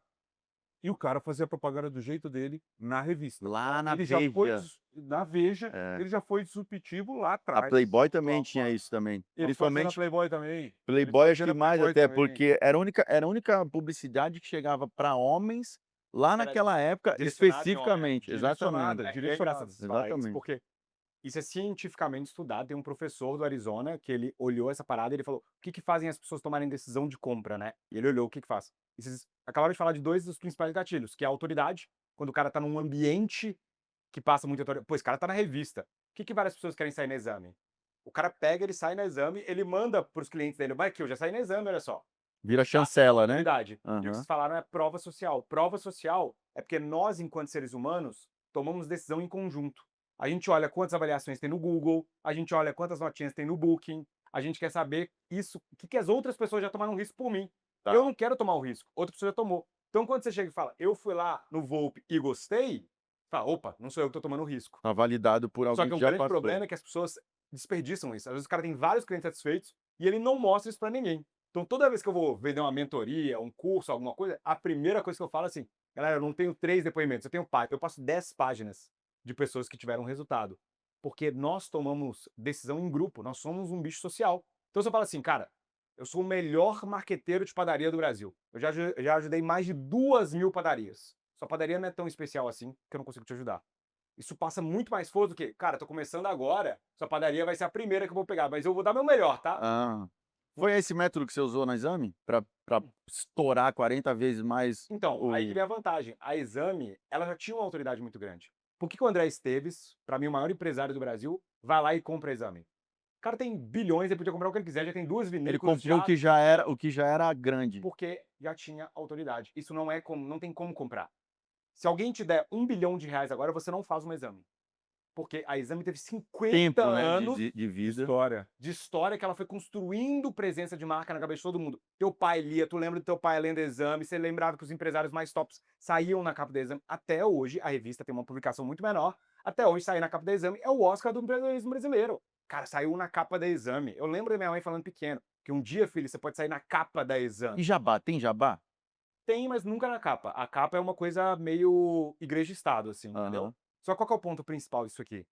e o cara fazia propaganda do jeito dele na revista. Lá na Ele já foi Veja, na Veja, é. ele já foi disruptivo lá A atrás. Playboy também tinha isso também, Ele fazia na principalmente Playboy também. Ele Playboy acho fazia que na mais Playboy até, também. porque era a única publicidade que chegava para homens lá Era naquela época direcionado em homem, especificamente, exatamente, Direcionada, É engraçado direcionada. você falar isso, exatamente. porque isso é cientificamente estudado. Tem um professor do Arizona que ele olhou essa parada e ele falou: "O que que fazem as pessoas tomarem decisão de compra, né?" E ele olhou o que que faz. E vocês acabaram de falar de 2 dos principais gatilhos, que é a autoridade, quando o cara tá num ambiente que passa muita autoridade. Pô, esse cara tá na revista. O que várias pessoas querem sair no exame? O cara pega, ele sai no exame, ele manda pros clientes dele, vai aqui, eu já saí no exame, olha só. Vira chancela, né? Autoridade. E o que Aham. vocês falaram é prova social. Prova social é porque nós, enquanto seres humanos, tomamos decisão em conjunto. A gente olha quantas avaliações tem no Google, a gente olha quantas notinhas tem no Booking, a gente quer saber isso, o que as outras pessoas já tomaram risco por mim. Tá. Eu não quero tomar o risco, outra pessoa já tomou. Então, quando você chega e fala, eu fui lá no Volpe e gostei, fala, opa, não sou eu que tô tomando risco. Tá validado por Só alguém que que um já grande passou. problema é que as pessoas desperdiçam isso. Às vezes o cara tem vários clientes satisfeitos e ele não mostra isso pra ninguém. Então, toda vez que eu vou vender uma mentoria, um curso, alguma coisa, a primeira coisa que eu falo é assim, galera, eu não tenho 3 depoimentos, eu tenho eu passo 10 páginas de pessoas que tiveram resultado. Porque nós tomamos decisão em grupo, nós somos um bicho social. Então, você fala assim, cara, eu sou o melhor marqueteiro de padaria do Brasil. Eu já ajudei mais de 2.000 padarias. Sua padaria não é tão especial assim que eu não consigo te ajudar. Isso passa muito mais força do que, cara, tô começando agora, sua padaria vai ser a primeira que eu vou pegar, mas eu vou dar meu melhor, tá? Ah. Foi esse método que você usou no exame? Pra estourar 40 vezes mais Então, aí que o... vem a vantagem. A Exame, ela já tinha uma autoridade muito grande. Por que o André Esteves, pra mim o maior empresário do Brasil, vai lá e compra a Exame? O cara tem bilhões, ele podia comprar o que ele quiser, já tem 2 Ele vinícolas comprou já, o que já era grande. porque já tinha autoridade. Isso não tem como comprar. Se alguém te der R$1 bilhão agora, você não faz um Exame. Porque a Exame teve 50 Tempo, né, anos de vida. História. de história que ela foi construindo presença de marca na cabeça de todo mundo. Teu pai lia, tu lembra do teu pai lendo Exame, você lembrava que os empresários mais tops saíam na capa da Exame. Até hoje, a revista tem uma publicação muito menor. Até hoje, sair na capa da Exame é o Oscar do empreendedorismo brasileiro. Cara, saiu na capa da Exame. Eu lembro da minha mãe falando pequeno, que um dia, filho, você pode sair na capa da Exame. E jabá? Tem jabá? Tem, mas nunca na capa. A capa é uma coisa meio igreja e estado, assim, entendeu? Aham. Só qual que é o ponto principal disso aqui?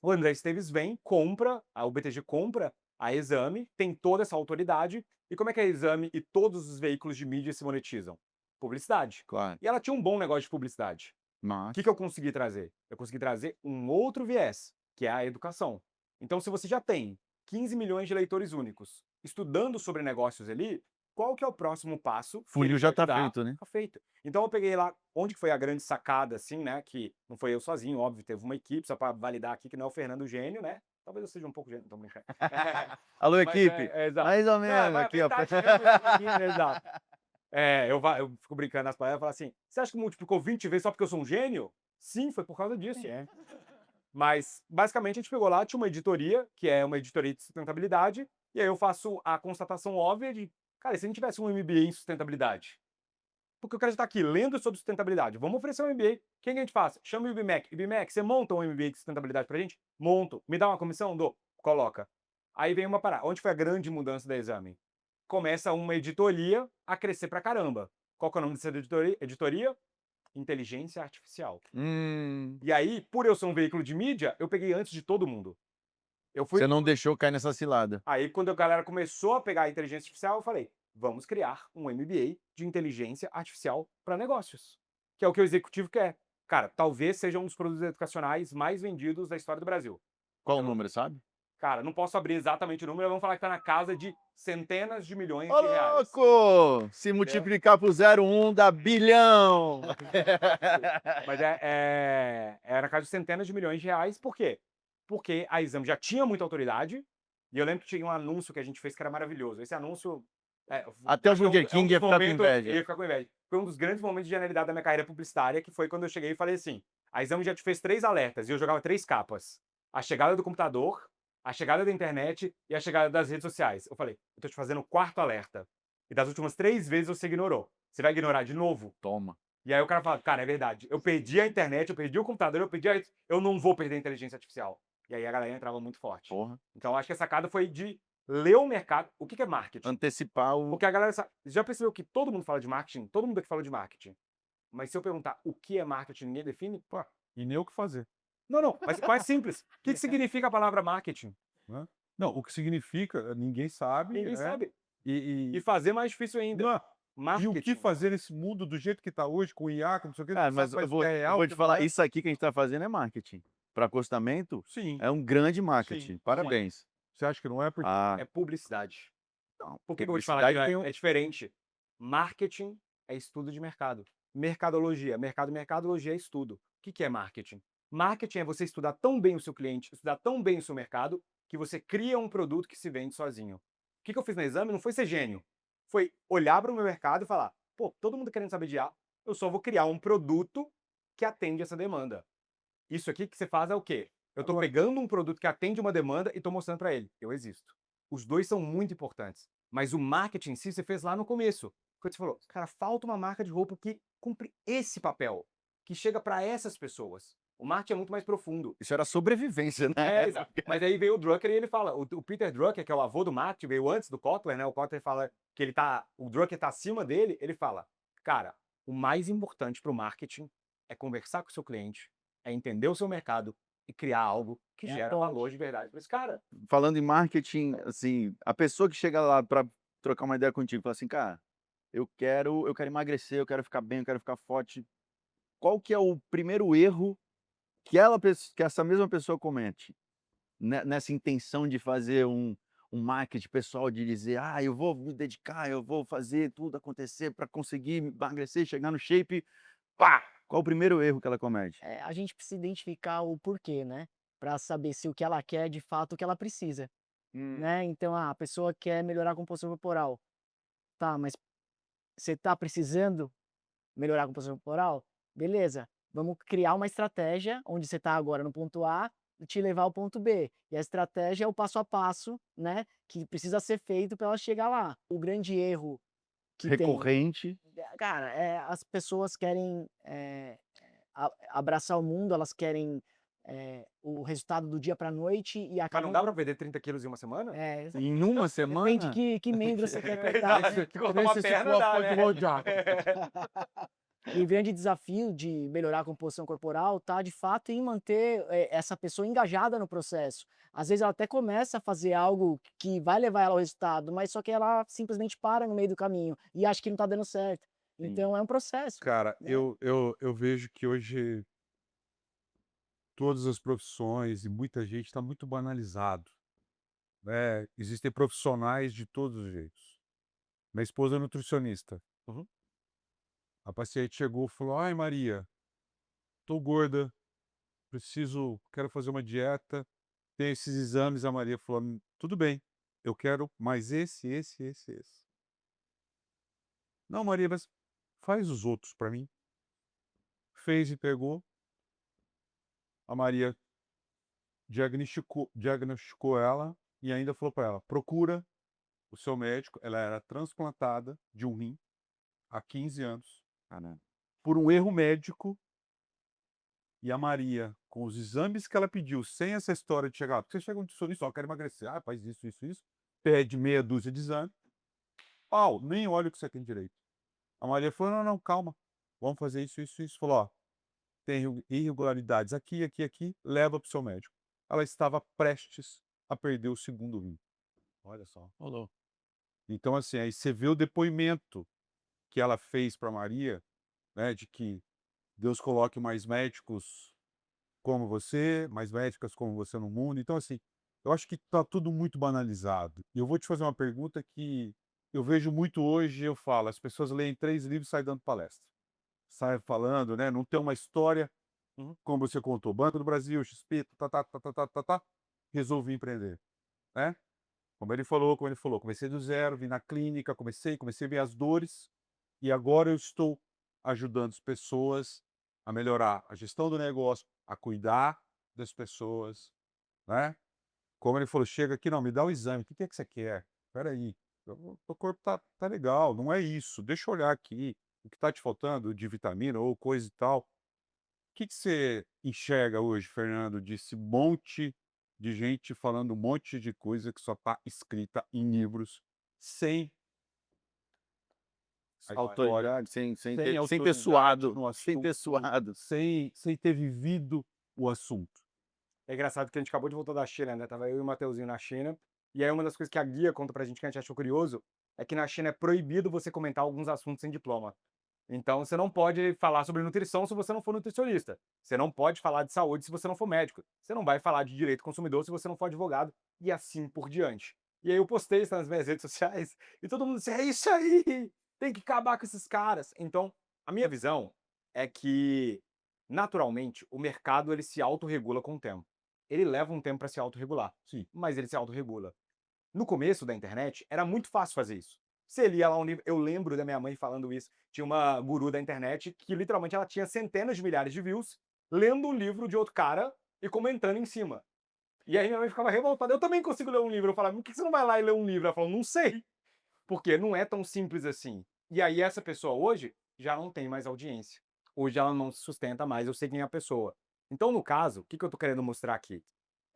O André Esteves vem, compra, o BTG compra a Exame, tem toda essa autoridade. E como é que a Exame e todos os veículos de mídia se monetizam? Publicidade. Claro. E ela tinha um bom negócio de publicidade. O Mas... que eu consegui trazer? Eu consegui trazer um outro viés, que é a educação. Então, se você já tem 15 milhões de leitores únicos estudando sobre negócios ali, qual que é o próximo passo? que Funil ele já vai tá te dar? feito, né? Tá feito. Então eu peguei lá, onde que foi a grande sacada, assim, né? Que não foi eu sozinho, óbvio, teve uma equipe, só para validar aqui que não é o Fernando Gênio, né? Talvez eu seja um pouco gênio, tô brincando. Alô, Mas equipe? exato. Mais ou Não, menos mas aqui, ó. metade exato. Eu fico brincando nas palavras e falo assim: você acha que multiplicou 20 vezes só porque eu sou um gênio? Sim, foi por causa disso. Mas, basicamente, a gente pegou lá, tinha uma editoria, que é uma editoria de sustentabilidade, e aí eu faço a constatação óbvia de, cara, e se a gente tivesse um MBA em sustentabilidade? Porque o cara já está aqui lendo sobre sustentabilidade. Vamos oferecer um MBA. Quem que a gente faz? Chama o IBMEC. IBMEC, você monta um MBA de sustentabilidade pra gente? Monto. Me dá uma comissão? Dou. Coloca. Aí vem uma parada. Onde foi a grande mudança da Exame? Começa uma editoria a crescer pra caramba. Qual que é o nome dessa editoria? Inteligência Artificial. E aí, por eu ser um veículo de mídia, eu peguei antes de todo mundo. Eu fui. Você não deixou cair nessa cilada. Aí, quando a galera começou a pegar a inteligência artificial, eu falei: vamos criar um MBA de inteligência artificial para negócios. Que é o que o executivo quer. Cara, talvez seja um dos produtos educacionais mais vendidos da história do Brasil. Qual o número, sabe? Cara, não posso abrir exatamente o número, vamos falar que tá na casa de centenas de milhões Ô, de reais. louco! Se multiplicar por 0,1 dá bilhão! Mas é na casa de centenas de milhões de reais. Por quê? Porque a Exame já tinha muita autoridade. E eu lembro que tinha um anúncio que a gente fez que era maravilhoso. Esse anúncio. Até o acho que Burger dos King ia ficar com momentos- inveja. Ia ficar com inveja. Foi um dos grandes momentos de genialidade da minha carreira publicitária, que foi quando eu cheguei e falei assim: a Exame já te fez 3 alertas e eu jogava 3 capas. A chegada do computador, a chegada da internet e a chegada das redes sociais. Eu falei: eu tô te fazendo o 4º alerta. E das últimas 3 vezes você ignorou. Você vai ignorar de novo? Toma. E aí o cara fala: cara, é verdade. Eu perdi a internet, eu perdi o computador, eu não vou perder a inteligência artificial. E aí a galera entrava muito forte. Porra. Então acho que a sacada foi de ler o mercado. O que é marketing? Antecipar o... Porque a galera já percebeu que todo mundo fala de marketing? Todo mundo aqui fala de marketing. Mas se eu perguntar o que é marketing, ninguém define? Pô, E nem o que fazer. não, mas mais simples. O que significa a palavra marketing? Né? Não, o que significa, ninguém sabe. Ninguém né? sabe. E, E fazer mais difícil ainda. não, e Marketing. o que fazer nesse mundo do jeito que está hoje, com o IA, com não sei o que. Cara, não mas sabe eu vou, se é eu real, vou se te não falar, é. isso aqui que a gente tá fazendo é marketing. Para acostamento, Sim. é um grande marketing. Sim. Parabéns. Você acha que não é? Porque Ah, É publicidade. não. Por que eu vou te falar que Publicidade tem é diferente? Marketing é estudo de mercado. Mercadologia. Mercadologia é estudo. O que é marketing? Marketing é você estudar tão bem o seu cliente, estudar tão bem o seu mercado, que você cria um produto que se vende sozinho. O que eu fiz no exame não foi ser gênio. Foi olhar para o meu mercado e falar, pô, todo mundo querendo saber de A, eu só vou criar um produto que atende essa demanda. Isso aqui que você faz é o quê? Eu estou pegando um produto que atende uma demanda e estou mostrando para ele, eu existo. Os dois são muito importantes. Mas o marketing em si você fez lá no começo. Quando você falou, cara, falta uma marca de roupa que cumpre esse papel, que chega para essas pessoas. O marketing é muito mais profundo. Isso era sobrevivência, né? Exato. Mas aí veio o Drucker e ele fala, o Peter Drucker, que é o avô do marketing, veio antes do Kotler, né? O Kotler fala que o Drucker tá acima dele, ele fala, cara, o mais importante para o marketing é conversar com o seu cliente, é entender o seu mercado e criar algo que É a gera valor de verdade para esse cara. Falando em marketing, assim, a pessoa que chega lá para trocar uma ideia contigo, fala assim, cara, eu quero emagrecer, eu quero ficar bem, eu quero ficar forte. Qual que é o primeiro erro que essa mesma pessoa comete nessa intenção de fazer um marketing pessoal, de dizer, ah, eu vou me dedicar, eu vou fazer tudo acontecer para conseguir emagrecer, chegar no shape, pá! Qual o primeiro erro que ela comete? A gente precisa identificar o porquê, né? Para saber se o que ela quer é de fato o que ela precisa, né? Então, a pessoa quer melhorar a composição corporal. Tá, mas você tá precisando melhorar a composição corporal? Beleza, vamos criar uma estratégia onde você está agora no ponto A e te levar ao ponto B. E a estratégia é o passo a passo, né, que precisa ser feito para ela chegar lá. O grande erro que tem, Recorrente. cara, as pessoas querem abraçar o mundo, elas querem o resultado do dia para a noite e Mas não acabam. dá para perder 30 quilos em uma semana? Em uma Depende semana? que membro você quer cortar, né? Exato, cortar uma perna dá, né? E o grande desafio de melhorar a composição corporal tá, de fato, em manter essa pessoa engajada no processo. Às vezes ela até começa a fazer algo que vai levar ela ao resultado, mas só que ela simplesmente para no meio do caminho e acha que não está dando certo. Sim. Então é um processo. Cara, né? eu vejo que hoje todas as profissões e muita gente está muito banalizado, né? Existem profissionais de todos os jeitos. Minha esposa é nutricionista. Uhum. A paciente chegou e falou: ai, Maria, tô gorda, quero fazer uma dieta, tem esses exames. A Maria falou: tudo bem, eu quero mais esse. Não, Maria, mas faz os outros para mim. Fez e pegou. A Maria diagnosticou ela e ainda falou para ela: procura o seu médico. Ela era transplantada de um rim há 15 anos Caramba. por um erro médico. E a Maria, com os exames que ela pediu, sem essa história de chegar, porque você chega um nutricionista, ó, quero emagrecer, faz isso, pede meia dúzia de exame, nem olha o que você tem direito. A Maria falou: não, calma, vamos fazer isso. Falou: ó, tem irregularidades aqui, leva para o seu médico. Ela estava prestes a perder o segundo rim. Olha só. Rolou. Então, assim, aí você vê o depoimento que ela fez para Maria, né, de que Deus coloque mais médicos como você, mais médicas como você no mundo. Então, assim, eu acho que está tudo muito banalizado. E eu vou te fazer uma pergunta que eu vejo muito hoje. Eu falo, as pessoas leem 3 livros e saem dando palestra. Sai falando, né? Não tem uma história, como você contou. Banco do Brasil, XP, resolvi empreender, né? Como ele falou, comecei do zero, vim na clínica, comecei a ver as dores, e agora eu estou ajudando as pessoas a melhorar a gestão do negócio, a cuidar das pessoas, né? Como ele falou, chega aqui, não, me dá o exame, o que é que você quer? Espera aí, o corpo tá legal, não é isso, deixa eu olhar aqui, o que está te faltando de vitamina ou coisa e tal. O que você enxerga hoje, Fernando, desse monte de gente falando um monte de coisa que só está escrita em livros, sem a história, Autoridade, sem sem ter autoridade suado, no sem ter assunto, suado. sem ter vivido o assunto. É engraçado que a gente acabou de voltar da China, né? Tava eu e o Mateuzinho na China. E aí uma das coisas que a guia conta pra gente que a gente achou curioso é que na China é proibido você comentar alguns assuntos sem diploma. Então você não pode falar sobre nutrição se você não for nutricionista. Você não pode falar de saúde se você não for médico. Você não vai falar de direito do consumidor se você não for advogado e assim por diante. E aí eu postei isso nas minhas redes sociais e todo mundo disse: é isso aí! Tem que acabar com esses caras. Então, a minha visão é que naturalmente, o mercado ele se autorregula com o tempo. Ele leva um tempo para se autorregular, Sim. mas ele se autorregula. No começo da internet, era muito fácil fazer isso. Você lia lá um livro, eu lembro da minha mãe falando isso. Tinha uma guru da internet que literalmente ela tinha centenas de milhares de views lendo um livro de outro cara e comentando em cima. E aí minha mãe ficava revoltada. Eu também consigo ler um livro. Eu falava, por que você não vai lá e lê um livro? Ela falou, não sei. Porque não é tão simples assim. E aí essa pessoa hoje já não tem mais audiência. Hoje ela não se sustenta mais, eu sei quem é a pessoa. Então, no caso, o que eu tô querendo mostrar aqui?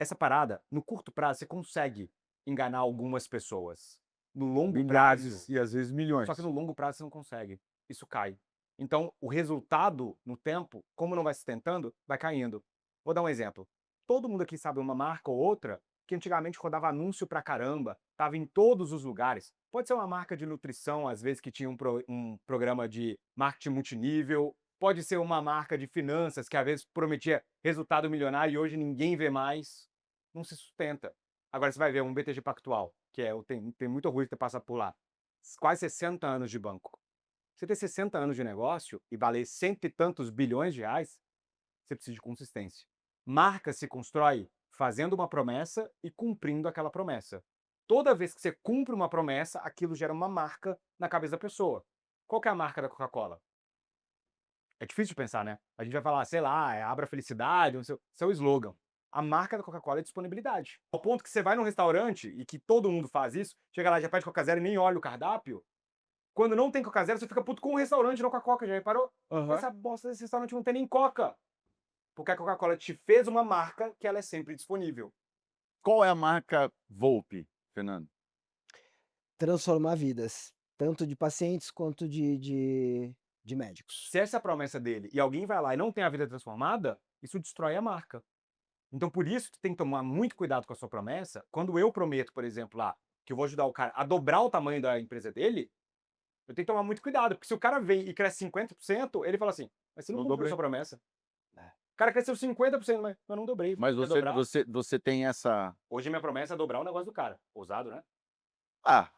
Essa parada, no curto prazo, você consegue enganar algumas pessoas. No longo Milhares prazo, e às vezes milhões. só que no longo prazo você não consegue. Isso cai. Então, o resultado no tempo, como não vai se tentando, vai caindo. Vou dar um exemplo. Todo mundo aqui sabe uma marca ou outra que antigamente rodava anúncio pra caramba, tava em todos os lugares. Pode ser uma marca de nutrição, às vezes que tinha um programa de marketing multinível. Pode ser uma marca de finanças que às vezes prometia resultado milionário e hoje ninguém vê mais. Não se sustenta. Agora você vai ver um BTG Pactual, que eu tenho muito orgulho de ter passado por lá. Quase 60 anos de banco. Você ter 60 anos de negócio e valer cento e tantos bilhões de reais, você precisa de consistência. Marca se constrói fazendo uma promessa e cumprindo aquela promessa. Toda vez que você cumpre uma promessa, aquilo gera uma marca na cabeça da pessoa. Qual que é a marca da Coca-Cola? É difícil de pensar, né? A gente vai falar, sei lá, Abra Felicidade, seu slogan. A marca da Coca-Cola é disponibilidade. Ao ponto que você vai num restaurante e que todo mundo faz isso, chega lá, já pede Coca Zero e nem olha o cardápio. Quando não tem Coca Zero, você fica puto com o restaurante, não com a Coca, já reparou? Aham. Essa bosta desse restaurante não tem nem Coca. Porque a Coca-Cola te fez uma marca que ela é sempre disponível. Qual é a marca Volpe, Fernando? Transformar vidas, tanto de pacientes quanto de médicos. Se essa é a promessa dele e alguém vai lá e não tem a vida transformada, isso destrói a marca. Então, por isso, tu tem que tomar muito cuidado com a sua promessa. Quando eu prometo, por exemplo, lá, que eu vou ajudar o cara a dobrar o tamanho da empresa dele, eu tenho que tomar muito cuidado, porque se o cara vem e cresce 50%, ele fala assim, mas você não Não cumpriu dobrei. sua promessa. É. O cara cresceu 50%, mas eu não dobrei. Mas Quer dobrar? você tem essa. Hoje minha promessa é dobrar o negócio do cara. Ousado, né? Ah,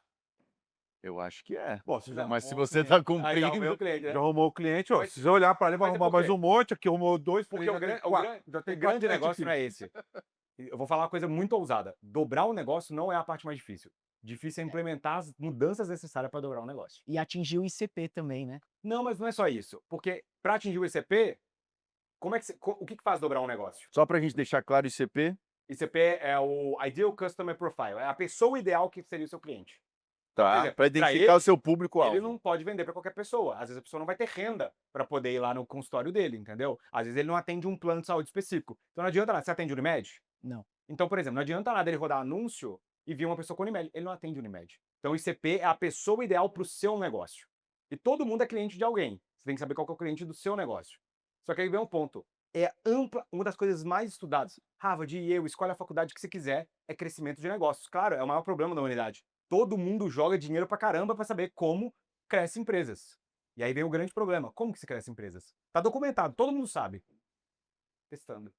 eu acho que é. Bom, você já Mas se arrumou o você cliente. tá Aí já arrumei o cumprindo. cliente, né? Já arrumou o cliente, ó. Mas- Se você olhar para ali, vai mas é arrumar por mais quê? um monte. Aqui arrumou dois, Porque três, o já tem grande, quatro. Já tem o quatro grande clientes negócio não aqui. é esse. Eu vou falar uma coisa muito ousada. Dobrar o negócio não é a parte mais difícil. Difícil é implementar as mudanças necessárias para dobrar o negócio. E atingir o ICP também, né? Não, mas não é só isso. Porque para atingir o ICP, o que faz dobrar um negócio? Só pra gente deixar claro, ICP, ICP é o Ideal Customer Profile. É a pessoa ideal que seria o seu cliente. Por tá? exemplo, Pra pra identificar ele, o seu Ele público-alvo. não pode vender para qualquer pessoa. Às vezes a pessoa não vai ter renda para poder ir lá no consultório dele, entendeu? Às vezes ele não atende um plano de saúde específico. Então não adianta nada. Você atende Unimed? Não. Então, por exemplo, não adianta nada ele rodar anúncio e vir uma pessoa com Unimed. Ele não atende Unimed. Então o ICP é a pessoa ideal para o seu negócio. E todo mundo é cliente de alguém. Você tem que saber qual que é o cliente do seu negócio. Só que aí vem um ponto. É ampla, uma das coisas mais estudadas. Harvard e eu, escolhe a faculdade que você quiser, é crescimento de negócios. Claro, é o maior problema da humanidade. Todo mundo joga dinheiro pra caramba pra saber como cresce empresas. E aí vem o grande problema. Como que se cresce empresas? Tá documentado, todo mundo sabe. Testando.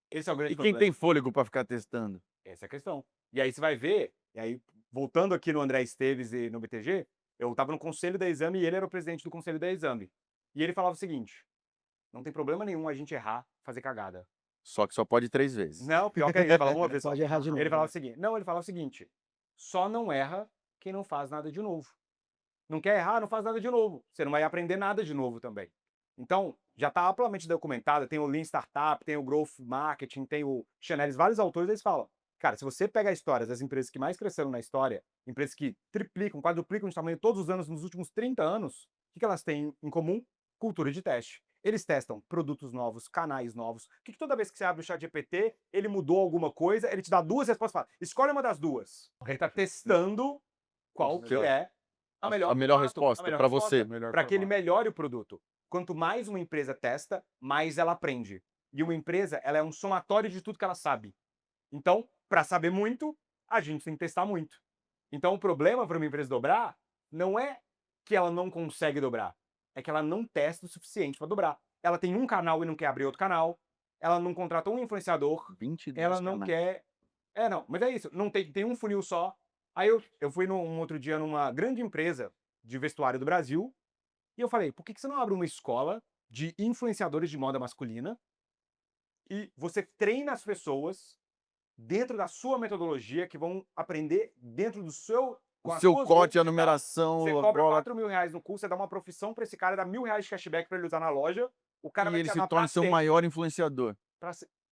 Esse é o grande E quem problema. tem fôlego pra ficar testando? Essa é a questão. E aí você vai ver, e aí voltando aqui no André Esteves e no BTG, eu tava no conselho da Exame e ele era o presidente do conselho da Exame. E ele falava o seguinte: não tem problema nenhum a gente errar, fazer cagada. Só que só pode 3 vezes. Não, pior que é isso, ele falava uma vez só. Pode errar de novo. Ele falava o seguinte: não, ele falava o seguinte: só não erra quem não faz nada de novo. Não quer errar, não faz nada de novo. Você não vai aprender nada de novo também. Então, já está amplamente documentado, tem o Lean Startup, tem o Growth Marketing, tem o Chanelis, vários autores, eles falam, cara, se você pega histórias das empresas que mais cresceram na história, empresas que triplicam, quadruplicam de tamanho todos os anos nos últimos 30 anos, o que elas têm em comum? Cultura de teste. Eles testam produtos novos, canais novos. Que toda vez que você abre o ChatGPT, ele mudou alguma coisa, ele te dá duas respostas e fala, escolhe uma das duas. Ele está testando qual que é a melhor melhor resposta pra você. Melhor para que ele formato. melhore o produto. Quanto mais uma empresa testa, mais ela aprende. E uma empresa, ela é um somatório de tudo que ela sabe. Então, para saber muito, a gente tem que testar muito. Então, o problema para uma empresa dobrar não é que ela não consegue dobrar, é que ela não testa o suficiente para dobrar. Ela tem um canal e não quer abrir outro canal, ela não contrata um influenciador, 22 ela não canais. quer. Não, mas é isso, não tem um funil só. Aí eu fui um outro dia numa grande empresa de vestuário do Brasil e eu falei, por que você não abre uma escola de influenciadores de moda masculina e você treina as pessoas dentro da sua metodologia que vão aprender dentro do seu... O com as seu suas corte, a roupas e tal. numeração, Você a cobra gola, 4 mil reais no curso, você dá uma profissão para esse cara, dá R$ 1.000 de cashback para ele usar na loja, o cara e vai ele te se chamar torna pra seu sempre. maior influenciador.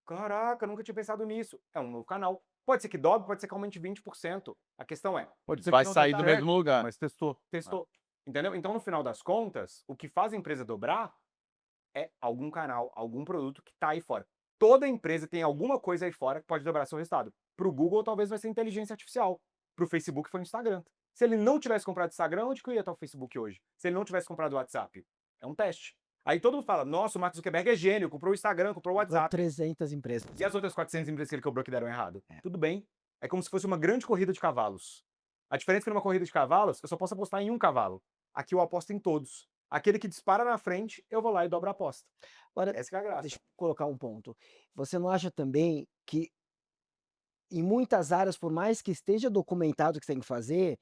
Caraca, nunca tinha pensado nisso. É um novo canal. Pode ser que dobre, pode ser que aumente 20%. A questão é, Pode ser Vai que não sair dê do certo, mesmo lugar. mas testou. testou. Entendeu? Então, no final das contas, o que faz a empresa dobrar é algum canal, algum produto que tá aí fora. Toda empresa tem alguma coisa aí fora que pode dobrar seu resultado. Pro Google, talvez vai ser inteligência artificial. Pro Facebook, foi o Instagram. Se ele não tivesse comprado Instagram, onde que eu ia estar o Facebook hoje? Se ele não tivesse comprado o WhatsApp? É um teste. Aí todo mundo fala, nossa, o Mark Zuckerberg é gênio, comprou o Instagram, comprou o Comprou WhatsApp. 300 empresas. E as outras 400 empresas que ele cobrou que deram errado? Tudo bem. É como se fosse uma grande corrida de cavalos. A diferença é que numa corrida de cavalos, eu só posso apostar em um cavalo. Aqui eu aposto em todos. Aquele que dispara na frente, eu vou lá e dobro a aposta. Agora, Essa que é a graça. deixa eu colocar um ponto. Você não acha também que em muitas áreas, por mais que esteja documentado o que você tem que fazer,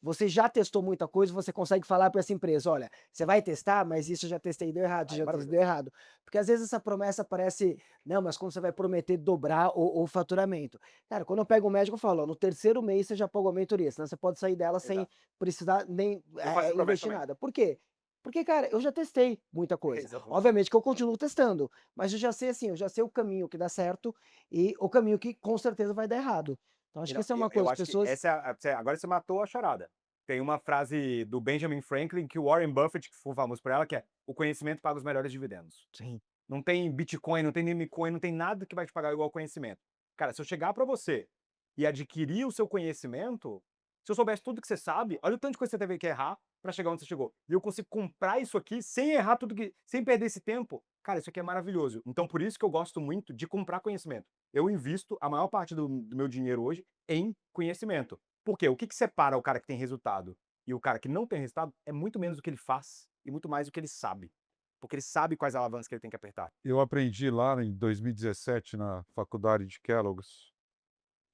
você já testou muita coisa, você consegue falar para essa empresa: olha, você vai testar, mas isso eu já testei e deu errado, Aí, já maravilha. deu errado. Porque às vezes essa promessa parece, não, mas como você vai prometer dobrar o faturamento? Cara, quando eu pego um médico, eu falo: ó, no terceiro mês você já pagou a mentoria, senão você pode sair dela sem Exato. precisar nem Eu faço essa promessa investir também. nada. Por quê? Porque, cara, eu já testei muita coisa. Exatamente. Obviamente que eu continuo testando, mas eu já sei assim, eu já sei o caminho que dá certo e o caminho que com certeza vai dar errado. Então acho que essa é uma coisa, Eu as acho que pessoas. essa agora você matou a charada. Tem uma frase do Benjamin Franklin que o Warren Buffett, que ficou famoso por ela, que é: o conhecimento paga os melhores dividendos. Sim. Não tem Bitcoin, não tem Memecoin, não tem nada que vai te pagar igual conhecimento. Cara, se eu chegar para você e adquirir o seu conhecimento, se eu soubesse tudo que você sabe, olha o tanto de coisa que você teve que errar para chegar onde você chegou. E eu consigo comprar isso aqui sem errar tudo que, sem perder esse tempo. Cara, isso aqui é maravilhoso. Então, por isso que eu gosto muito de comprar conhecimento. Eu invisto a maior parte do meu dinheiro hoje em conhecimento. Por quê? O que separa o cara que tem resultado e o cara que não tem resultado é muito menos o que ele faz e muito mais o que ele sabe. Porque ele sabe quais alavancas que ele tem que apertar. Eu aprendi lá em 2017 na faculdade de Kellogg's.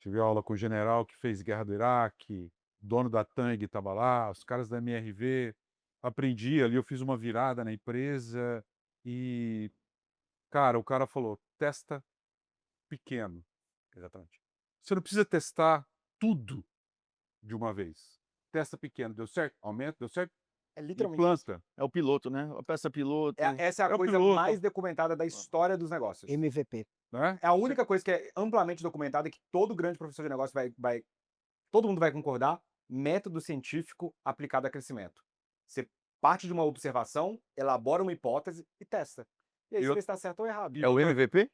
Tive aula com o general que fez guerra do Iraque, dono da Tang estava lá, os caras da MRV. Aprendi ali, eu fiz uma virada na empresa e, cara, o cara falou: testa pequeno. Exatamente. Você não precisa testar tudo de uma vez. Testa pequeno, deu certo? Aumenta, deu certo? É literalmente. Implanta. É o piloto, né? A peça piloto. Essa é a É o coisa piloto. mais documentada da história dos negócios. MVP. Né? É a única coisa que é amplamente documentada e que todo grande professor de negócio todo mundo vai concordar: método científico aplicado a crescimento. Você parte de uma observação, elabora uma hipótese e testa. E aí E você eu- vê se está certo ou errado. É o MVP?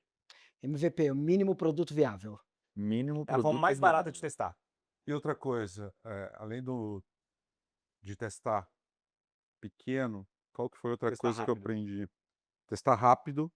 MVP, o mínimo produto viável. Mínimo É a forma produto mais viável. barata de testar. E outra coisa, além de testar pequeno, qual que foi outra Testar coisa que eu rápido. aprendi? Testar rápido,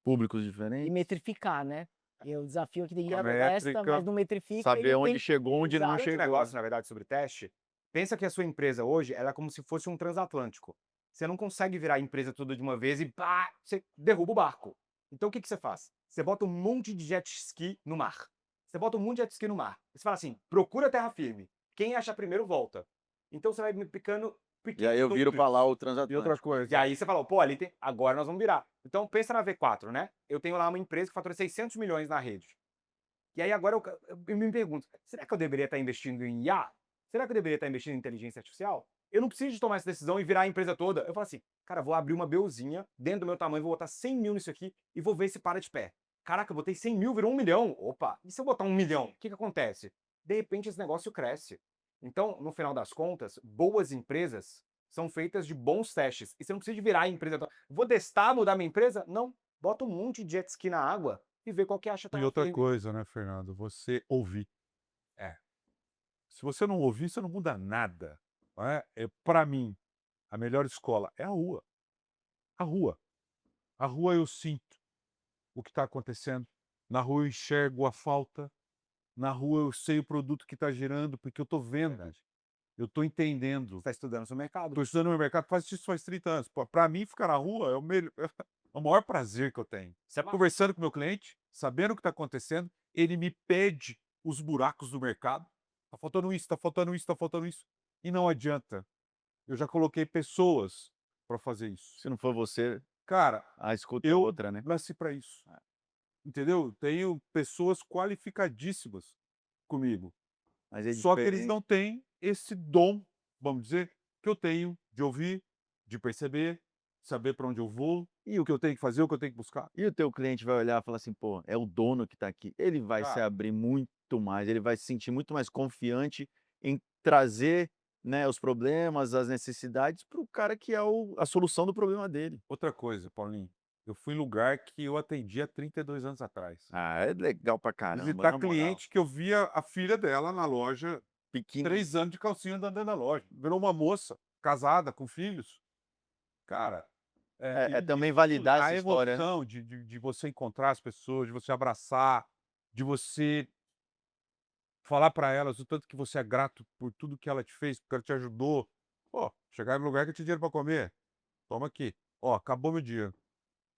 Públicos E diferentes. metrificar, né? E o desafio aqui tem A testa, métrica, mas não metrifica Saber e onde tem... chegou, onde não Exato. Grande chegou. negócio, na verdade, sobre teste. Pensa que a sua empresa hoje ela é como se fosse um transatlântico. Você não consegue virar a empresa tudo de uma vez e pá, você derruba o barco. Então o que você faz? Você bota um monte de jet ski no mar. Você bota um monte de jet ski no mar. Você fala assim: procura terra firme. Quem acha primeiro volta. Então você vai me picando E aí eu viro pra lá o e outra transatlântico. coisa. E aí você fala: pô, ali tem. Agora nós vamos virar. Então pensa na V4, né? Eu tenho lá uma empresa que fatura 600 milhões na rede. E aí agora eu me pergunto: será que eu deveria estar investindo em IA? Será que eu deveria estar investindo em inteligência artificial? Eu não preciso de tomar essa decisão e virar a empresa toda. Eu falo assim: cara, vou abrir uma BUzinha dentro do meu tamanho, vou botar 100 mil nisso aqui e vou ver se para de pé. Caraca, eu botei 100 mil, virou 1 milhão. Opa, e se eu botar 1 milhão? O que acontece? De repente esse negócio cresce. Então, no final das contas, boas empresas são feitas de bons testes. E você não precisa de virar a empresa toda. Vou testar, mudar minha empresa? Não. Bota um monte de jet ski na água e vê qual que acha E terra outra firme. coisa, né, Fernando? Você ouvir. Se você não ouvir, você não muda nada. Não é? Para mim, a melhor escola é a rua. A rua. A rua eu sinto o que está acontecendo. Na rua eu enxergo a falta. Na rua eu sei o produto que está girando, porque eu estou vendo. Verdade. Eu estou entendendo. Você está estudando o seu mercado. Estou estudando no meu mercado, faz isso faz 30 anos. Para mim, ficar na rua é é o maior prazer que eu tenho. Conversando com o meu cliente, sabendo o que está acontecendo, ele me pede os buracos do mercado. Está faltando isso, está faltando isso, está faltando isso. E não adianta. Eu já coloquei pessoas para fazer isso. Se não for você, Cara, A escuta é eu outra, né? nasci para isso. Entendeu? Tenho pessoas qualificadíssimas comigo. Mas é Só que eles diferente. não têm esse dom, vamos dizer, que eu tenho de ouvir, de perceber, saber para onde eu vou e o que eu tenho que fazer, o que eu tenho que buscar. E o teu cliente vai olhar e falar assim: "Pô, é o dono que está aqui". Ele vai se Cara, abrir muito mais, ele vai se sentir muito mais confiante em trazer, né, os problemas, as necessidades para o cara que é a solução do problema dele. outra coisa, Paulinho, eu fui em lugar que eu atendi há 32 anos atrás. Ah, é legal pra caramba, Visitar na moral. cliente que eu via a filha dela na loja, Pequeno. 3 anos de calcinha andando dentro da loja. Virou uma moça, casada, com filhos. Cara, É também isso, validar a essa história, né. emoção de você encontrar as pessoas, de você abraçar, de você falar para elas o tanto que você é grato por tudo que ela te fez, porque ela te ajudou. Pô, chegar no lugar que tinha dinheiro para comer, toma aqui. Ó, acabou meu dinheiro.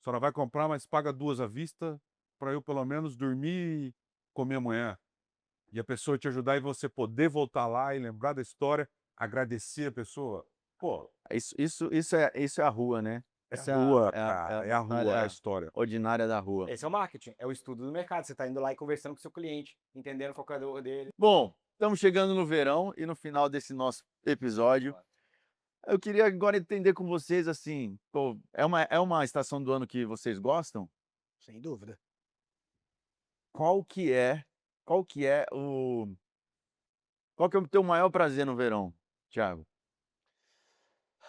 Só não vai comprar, mas paga 2 à vista para eu pelo menos dormir e comer amanhã. E a pessoa te ajudar e você poder voltar lá e lembrar da história, agradecer a pessoa. Pô, Isso é a rua, né. é Essa rua, é cara, a é a rua, é a história história. ordinária da rua. Esse é o marketing, é o estudo do mercado. Você está indo lá e conversando com o seu cliente, entendendo qual que é a dor dele. Bom, estamos chegando no verão e no final desse nosso episódio, eu queria agora entender com vocês, assim, pô, é uma estação do ano que vocês gostam? Sem dúvida. Qual que é qual que é o qual que é o teu maior prazer no verão, Thiago?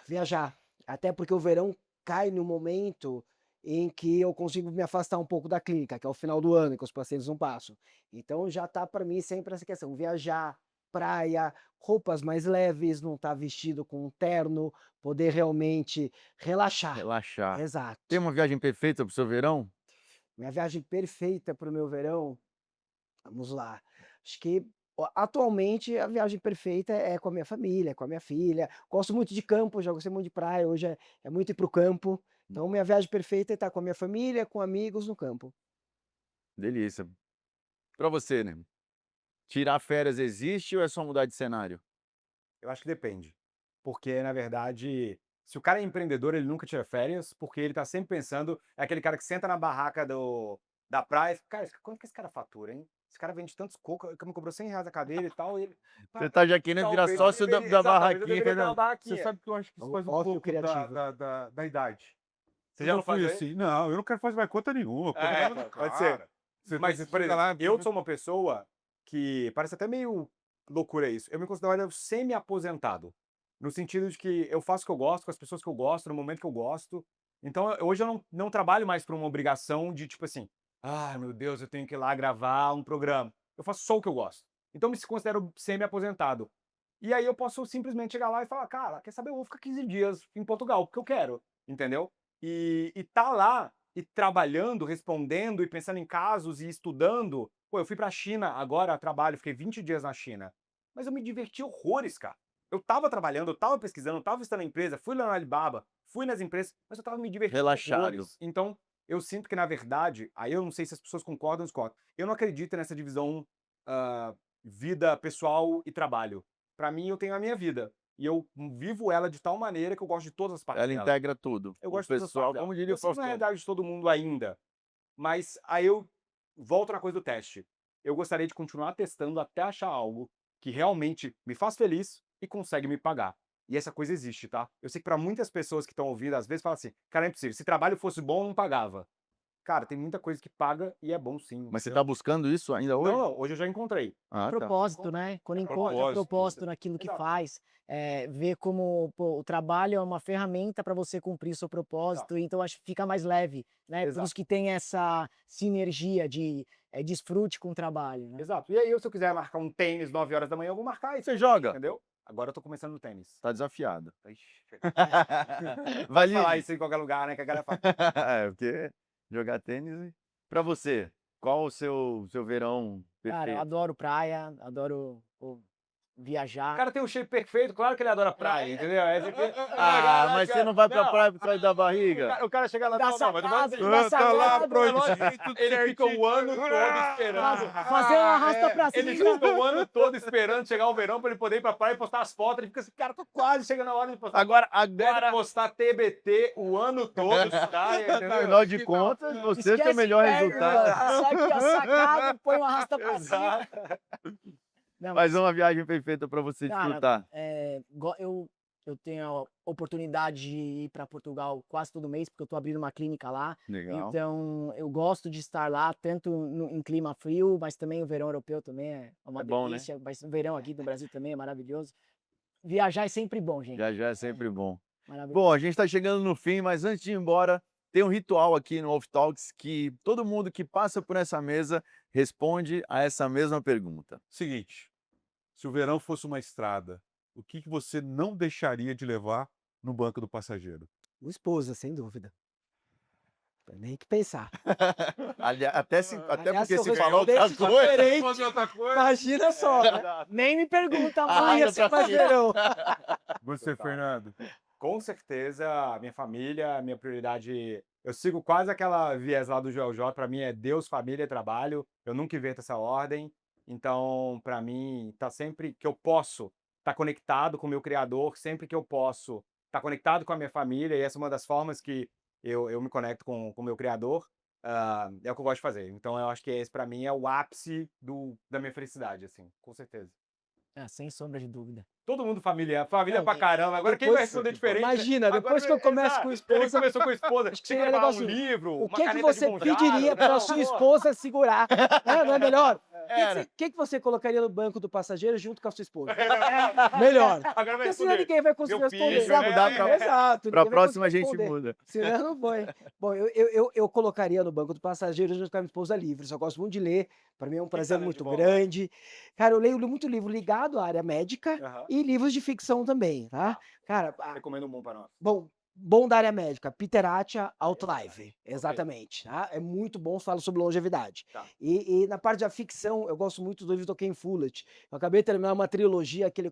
Viajar. Até porque o verão cai no momento em que eu consigo me afastar um pouco da clínica, que é o final do ano, que os pacientes não passam. Então já tá para mim sempre essa questão, viajar, praia, roupas mais leves, não estar vestido com um terno, poder realmente relaxar. Relaxar. Tem Exato. uma viagem perfeita para o seu verão? Minha viagem perfeita para o meu verão, vamos lá. Acho que atualmente a viagem perfeita é com a minha família, com a minha filha. Gosto muito de campo, já gostei muito de praia, hoje é muito ir para o campo. Então minha viagem perfeita é estar com a minha família, com amigos no campo. Delícia. Para você, né, tirar férias existe ou é só mudar de cenário? Eu acho que depende. Porque, na verdade, se o cara é empreendedor, ele nunca tira férias, porque ele tá sempre pensando, é aquele cara que senta na barraca da praia e fica, cara, quanto que esse cara fatura, hein? Esse cara vende tantos coco, me cobrou R$ 100 a cadeira e tal, e ele, Você "Pá, tá já querendo virar talvez eu sócio da deveria, da exatamente, eu barraquinha, deveria ter uma entendeu? Você barraquinha." sabe que eu acho que isso faz um Ócio pouco da criativo. da idade. Você Eu já já não faz fui aí? assim: "Não, eu não quero fazer mais conta nenhuma, pô, É, do pode ser. cara". Você Mas, por chega exemplo, lá eu sou uma pessoa que parece até meio loucura isso. Eu me considero semi-aposentado. No sentido de que eu faço o que eu gosto, com as pessoas que eu gosto, no momento que eu gosto. Então, hoje eu não trabalho mais por uma obrigação de tipo assim, ah, meu Deus, eu tenho que ir lá gravar um programa. Eu faço só o que eu gosto. Então, eu me considero semi-aposentado. E aí eu posso simplesmente chegar lá e falar, cara, quer saber? Eu vou ficar 15 dias em Portugal, porque eu quero, entendeu? E tá lá e trabalhando, respondendo e pensando em casos e estudando. Pô, eu fui pra China agora a trabalho, fiquei 20 dias na China. Mas eu me diverti horrores, cara. Eu estava trabalhando, eu estava pesquisando, eu estava visitando a empresa, fui lá no Alibaba, fui nas empresas, mas eu estava me divertindo Relaxado. horrores. Então, eu sinto que, na verdade, aí eu não sei se as pessoas concordam ou discordam. Eu não acredito nessa divisão ah, vida pessoal e trabalho. Pra mim, eu tenho a minha vida. E eu vivo ela de tal maneira que eu gosto de todas as partes Ela dela. integra tudo. Eu O gosto de todas as pessoal, partes dela. como diria Eu o sei que não é a Faustão. realidade de todo mundo ainda, mas aí eu volto na coisa do teste. Eu gostaria de continuar testando até achar algo que realmente me faz feliz e consegue me pagar. E essa coisa existe, tá? Eu sei que para muitas pessoas que estão ouvindo, às vezes fala assim, cara, é impossível. Se trabalho fosse bom, eu não pagava. Cara, tem muita coisa que paga e é bom sim, Mas você entendeu? tá buscando isso ainda hoje? Não, não, hoje eu já encontrei. Ah, tá. Propósito, né? Quando encontra propósito. propósito naquilo que Exato. faz, vê como, pô, o trabalho é uma ferramenta para você cumprir seu propósito, então acho que fica mais leve, né? Para Exato. os que têm essa sinergia de desfrute com o trabalho, né? Exato. E aí, se eu quiser marcar um tênis 9 horas da manhã, eu vou marcar isso. Você joga? Entendeu? Agora eu tô começando no tênis. Tá desafiado. Ixi, pode falar Valide. isso em qualquer lugar, né? Que a galera fala. É, porque jogar tênis. Pra você, qual o seu verão Cara, eu perfeito? adoro praia, adoro pô, O viajar. cara tem um shape perfeito, claro que ele adora praia, entendeu? Aí você fica- Ah, mas você não vai pra praia por causa da barriga? O cara chega lá, Da não, mas eu falo assim, sacada, da tá lá, sacada. projeto ele fica o ano todo esperando. Fazer uma arrasta pra cima. Ele fica o ano todo esperando chegar o verão pra ele poder ir pra praia e postar as fotos. Ele fica assim, cara, tô quase chegando na hora de postar. Agora, Deve postar TBT o ano todo, tá? Entendeu? afinal de contas, você tem o melhor resultado. Sai aqui, a sacada, põe uma arrasta pra cima. Exato. Não, Mas é uma viagem perfeita pra você Cara, desfrutar. eu tenho a oportunidade de ir para Portugal quase todo mês, porque eu estou abrindo uma clínica lá. Legal. Então, eu gosto de estar lá, tanto em clima frio, mas também o verão europeu também é uma É bom, né? delícia. Mas o verão aqui no Brasil também é maravilhoso. Viajar é sempre bom, gente. Já já é sempre bom. Maravilhoso. Bom, a gente está chegando no fim, mas antes de ir embora, tem um ritual aqui no Wolf Talks que todo mundo que passa por essa mesa responde a essa mesma pergunta. Seguinte, se o verão fosse uma estrada, o que você não deixaria de levar no banco do passageiro? O esposa, sem dúvida. Não tem nem que pensar. Até Aliás, porque se eu se falou outra respondesse coisa. diferente, outra coisa. imagina só, né? Nem me pergunta Ah, Não ia mais. ser mais verão. Você, Total. Fernando. Com certeza, a minha família, a minha prioridade. Eu sigo quase aquela viés lá do Joel J. Para mim é Deus, família e trabalho. Eu nunca inverto essa ordem. Então, para mim, tá sempre que eu posso estar conectado com o meu Criador, sempre que eu posso estar conectado com a minha família, e essa é uma das formas que eu me conecto com o meu Criador, é o que eu gosto de fazer. Então, eu acho que esse, para mim, é o ápice da minha felicidade, assim, com certeza. Sem sombra de dúvida. Todo mundo família pra Não, caramba. Agora quem vai depois- responder diferente? Imagina, Agora depois que eu começo exato, com a Ele esposa, começou com a esposa. acho que Tinha que seria levar um negócio- livro, o uma que caneta você de mão dada. pediria para a Não, sua pô. esposa segurar? Não é melhor? O Era. que você colocaria no banco do passageiro junto com a sua esposa? Melhor. Agora vai Porque senão responder. ninguém vai conseguir Meu responder. filho, Precisa mudar pra- Exato. Pra ninguém vai próxima a conseguir gente responder. muda. Senão não foi. Bom, eu colocaria no banco do passageiro junto com a minha esposa livros. Eu gosto muito de ler. Para mim é um prazer tá lendo de muito bom? grande. Cara, eu leio muito livro ligado à área médica Aham. e livros de ficção também, tá? Cara, Recomendo um bom para nós. bom da área médica, Peter Attia, Outlive, exatamente, tá? É muito bom, fala sobre longevidade. Tá. E na parte da ficção, eu gosto muito do livro do Ken Follett. Eu acabei de terminar uma trilogia que ele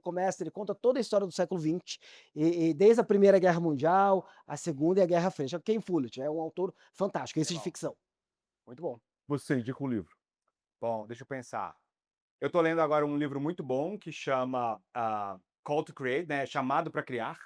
conta toda a história do século XX, e desde a Primeira Guerra Mundial, a Segunda e a Guerra Fria. É o Ken Follett, é um autor fantástico, esse de Legal. ficção. Muito bom. Você indica um livro. Bom, deixa eu pensar. Eu tô lendo agora um livro muito bom que chama Call to Create, né? Chamado para Criar,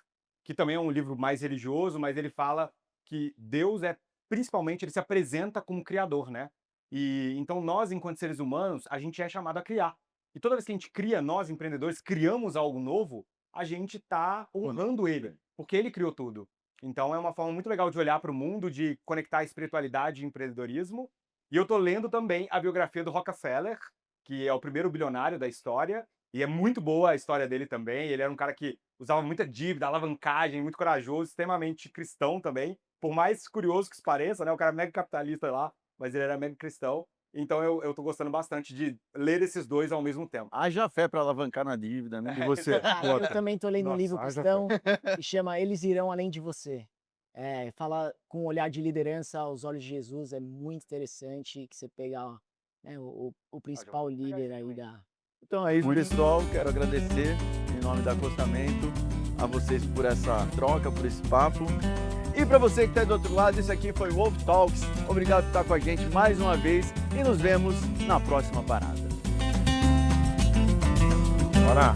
que também é um livro mais religioso, mas ele fala que Deus principalmente, ele se apresenta como criador, né? E então nós, enquanto seres humanos, a gente é chamado a criar. E toda vez que a gente cria, nós, empreendedores, criamos algo novo, a gente tá honrando ele, porque ele criou tudo. Então é uma forma muito legal de olhar para o mundo, de conectar a espiritualidade e empreendedorismo. E eu tô lendo também a biografia do Rockefeller, que é o primeiro bilionário da história, e é muito boa a história dele também. Ele era um cara que usava muita dívida, alavancagem, muito corajoso, extremamente cristão também. Por mais curioso que isso pareça, né? O cara é mega capitalista lá, mas ele era mega cristão. Então eu tô gostando bastante de ler esses dois ao mesmo tempo. Haja fé para alavancar na dívida, né? E você? Cara, eu Jota? também tô lendo um Nossa, livro haja cristão que chama Eles Irão Além de Você. Fala com um olhar de liderança aos olhos de Jesus, é muito interessante que você pegar o principal líder aí da... Então é isso, pessoal. Quero agradecer em nome da Acostamento a vocês por essa troca, por esse papo. E para você que está do outro lado, esse aqui foi o Wolf Talks. Obrigado por estar com a gente mais uma vez e nos vemos na próxima parada. Bora!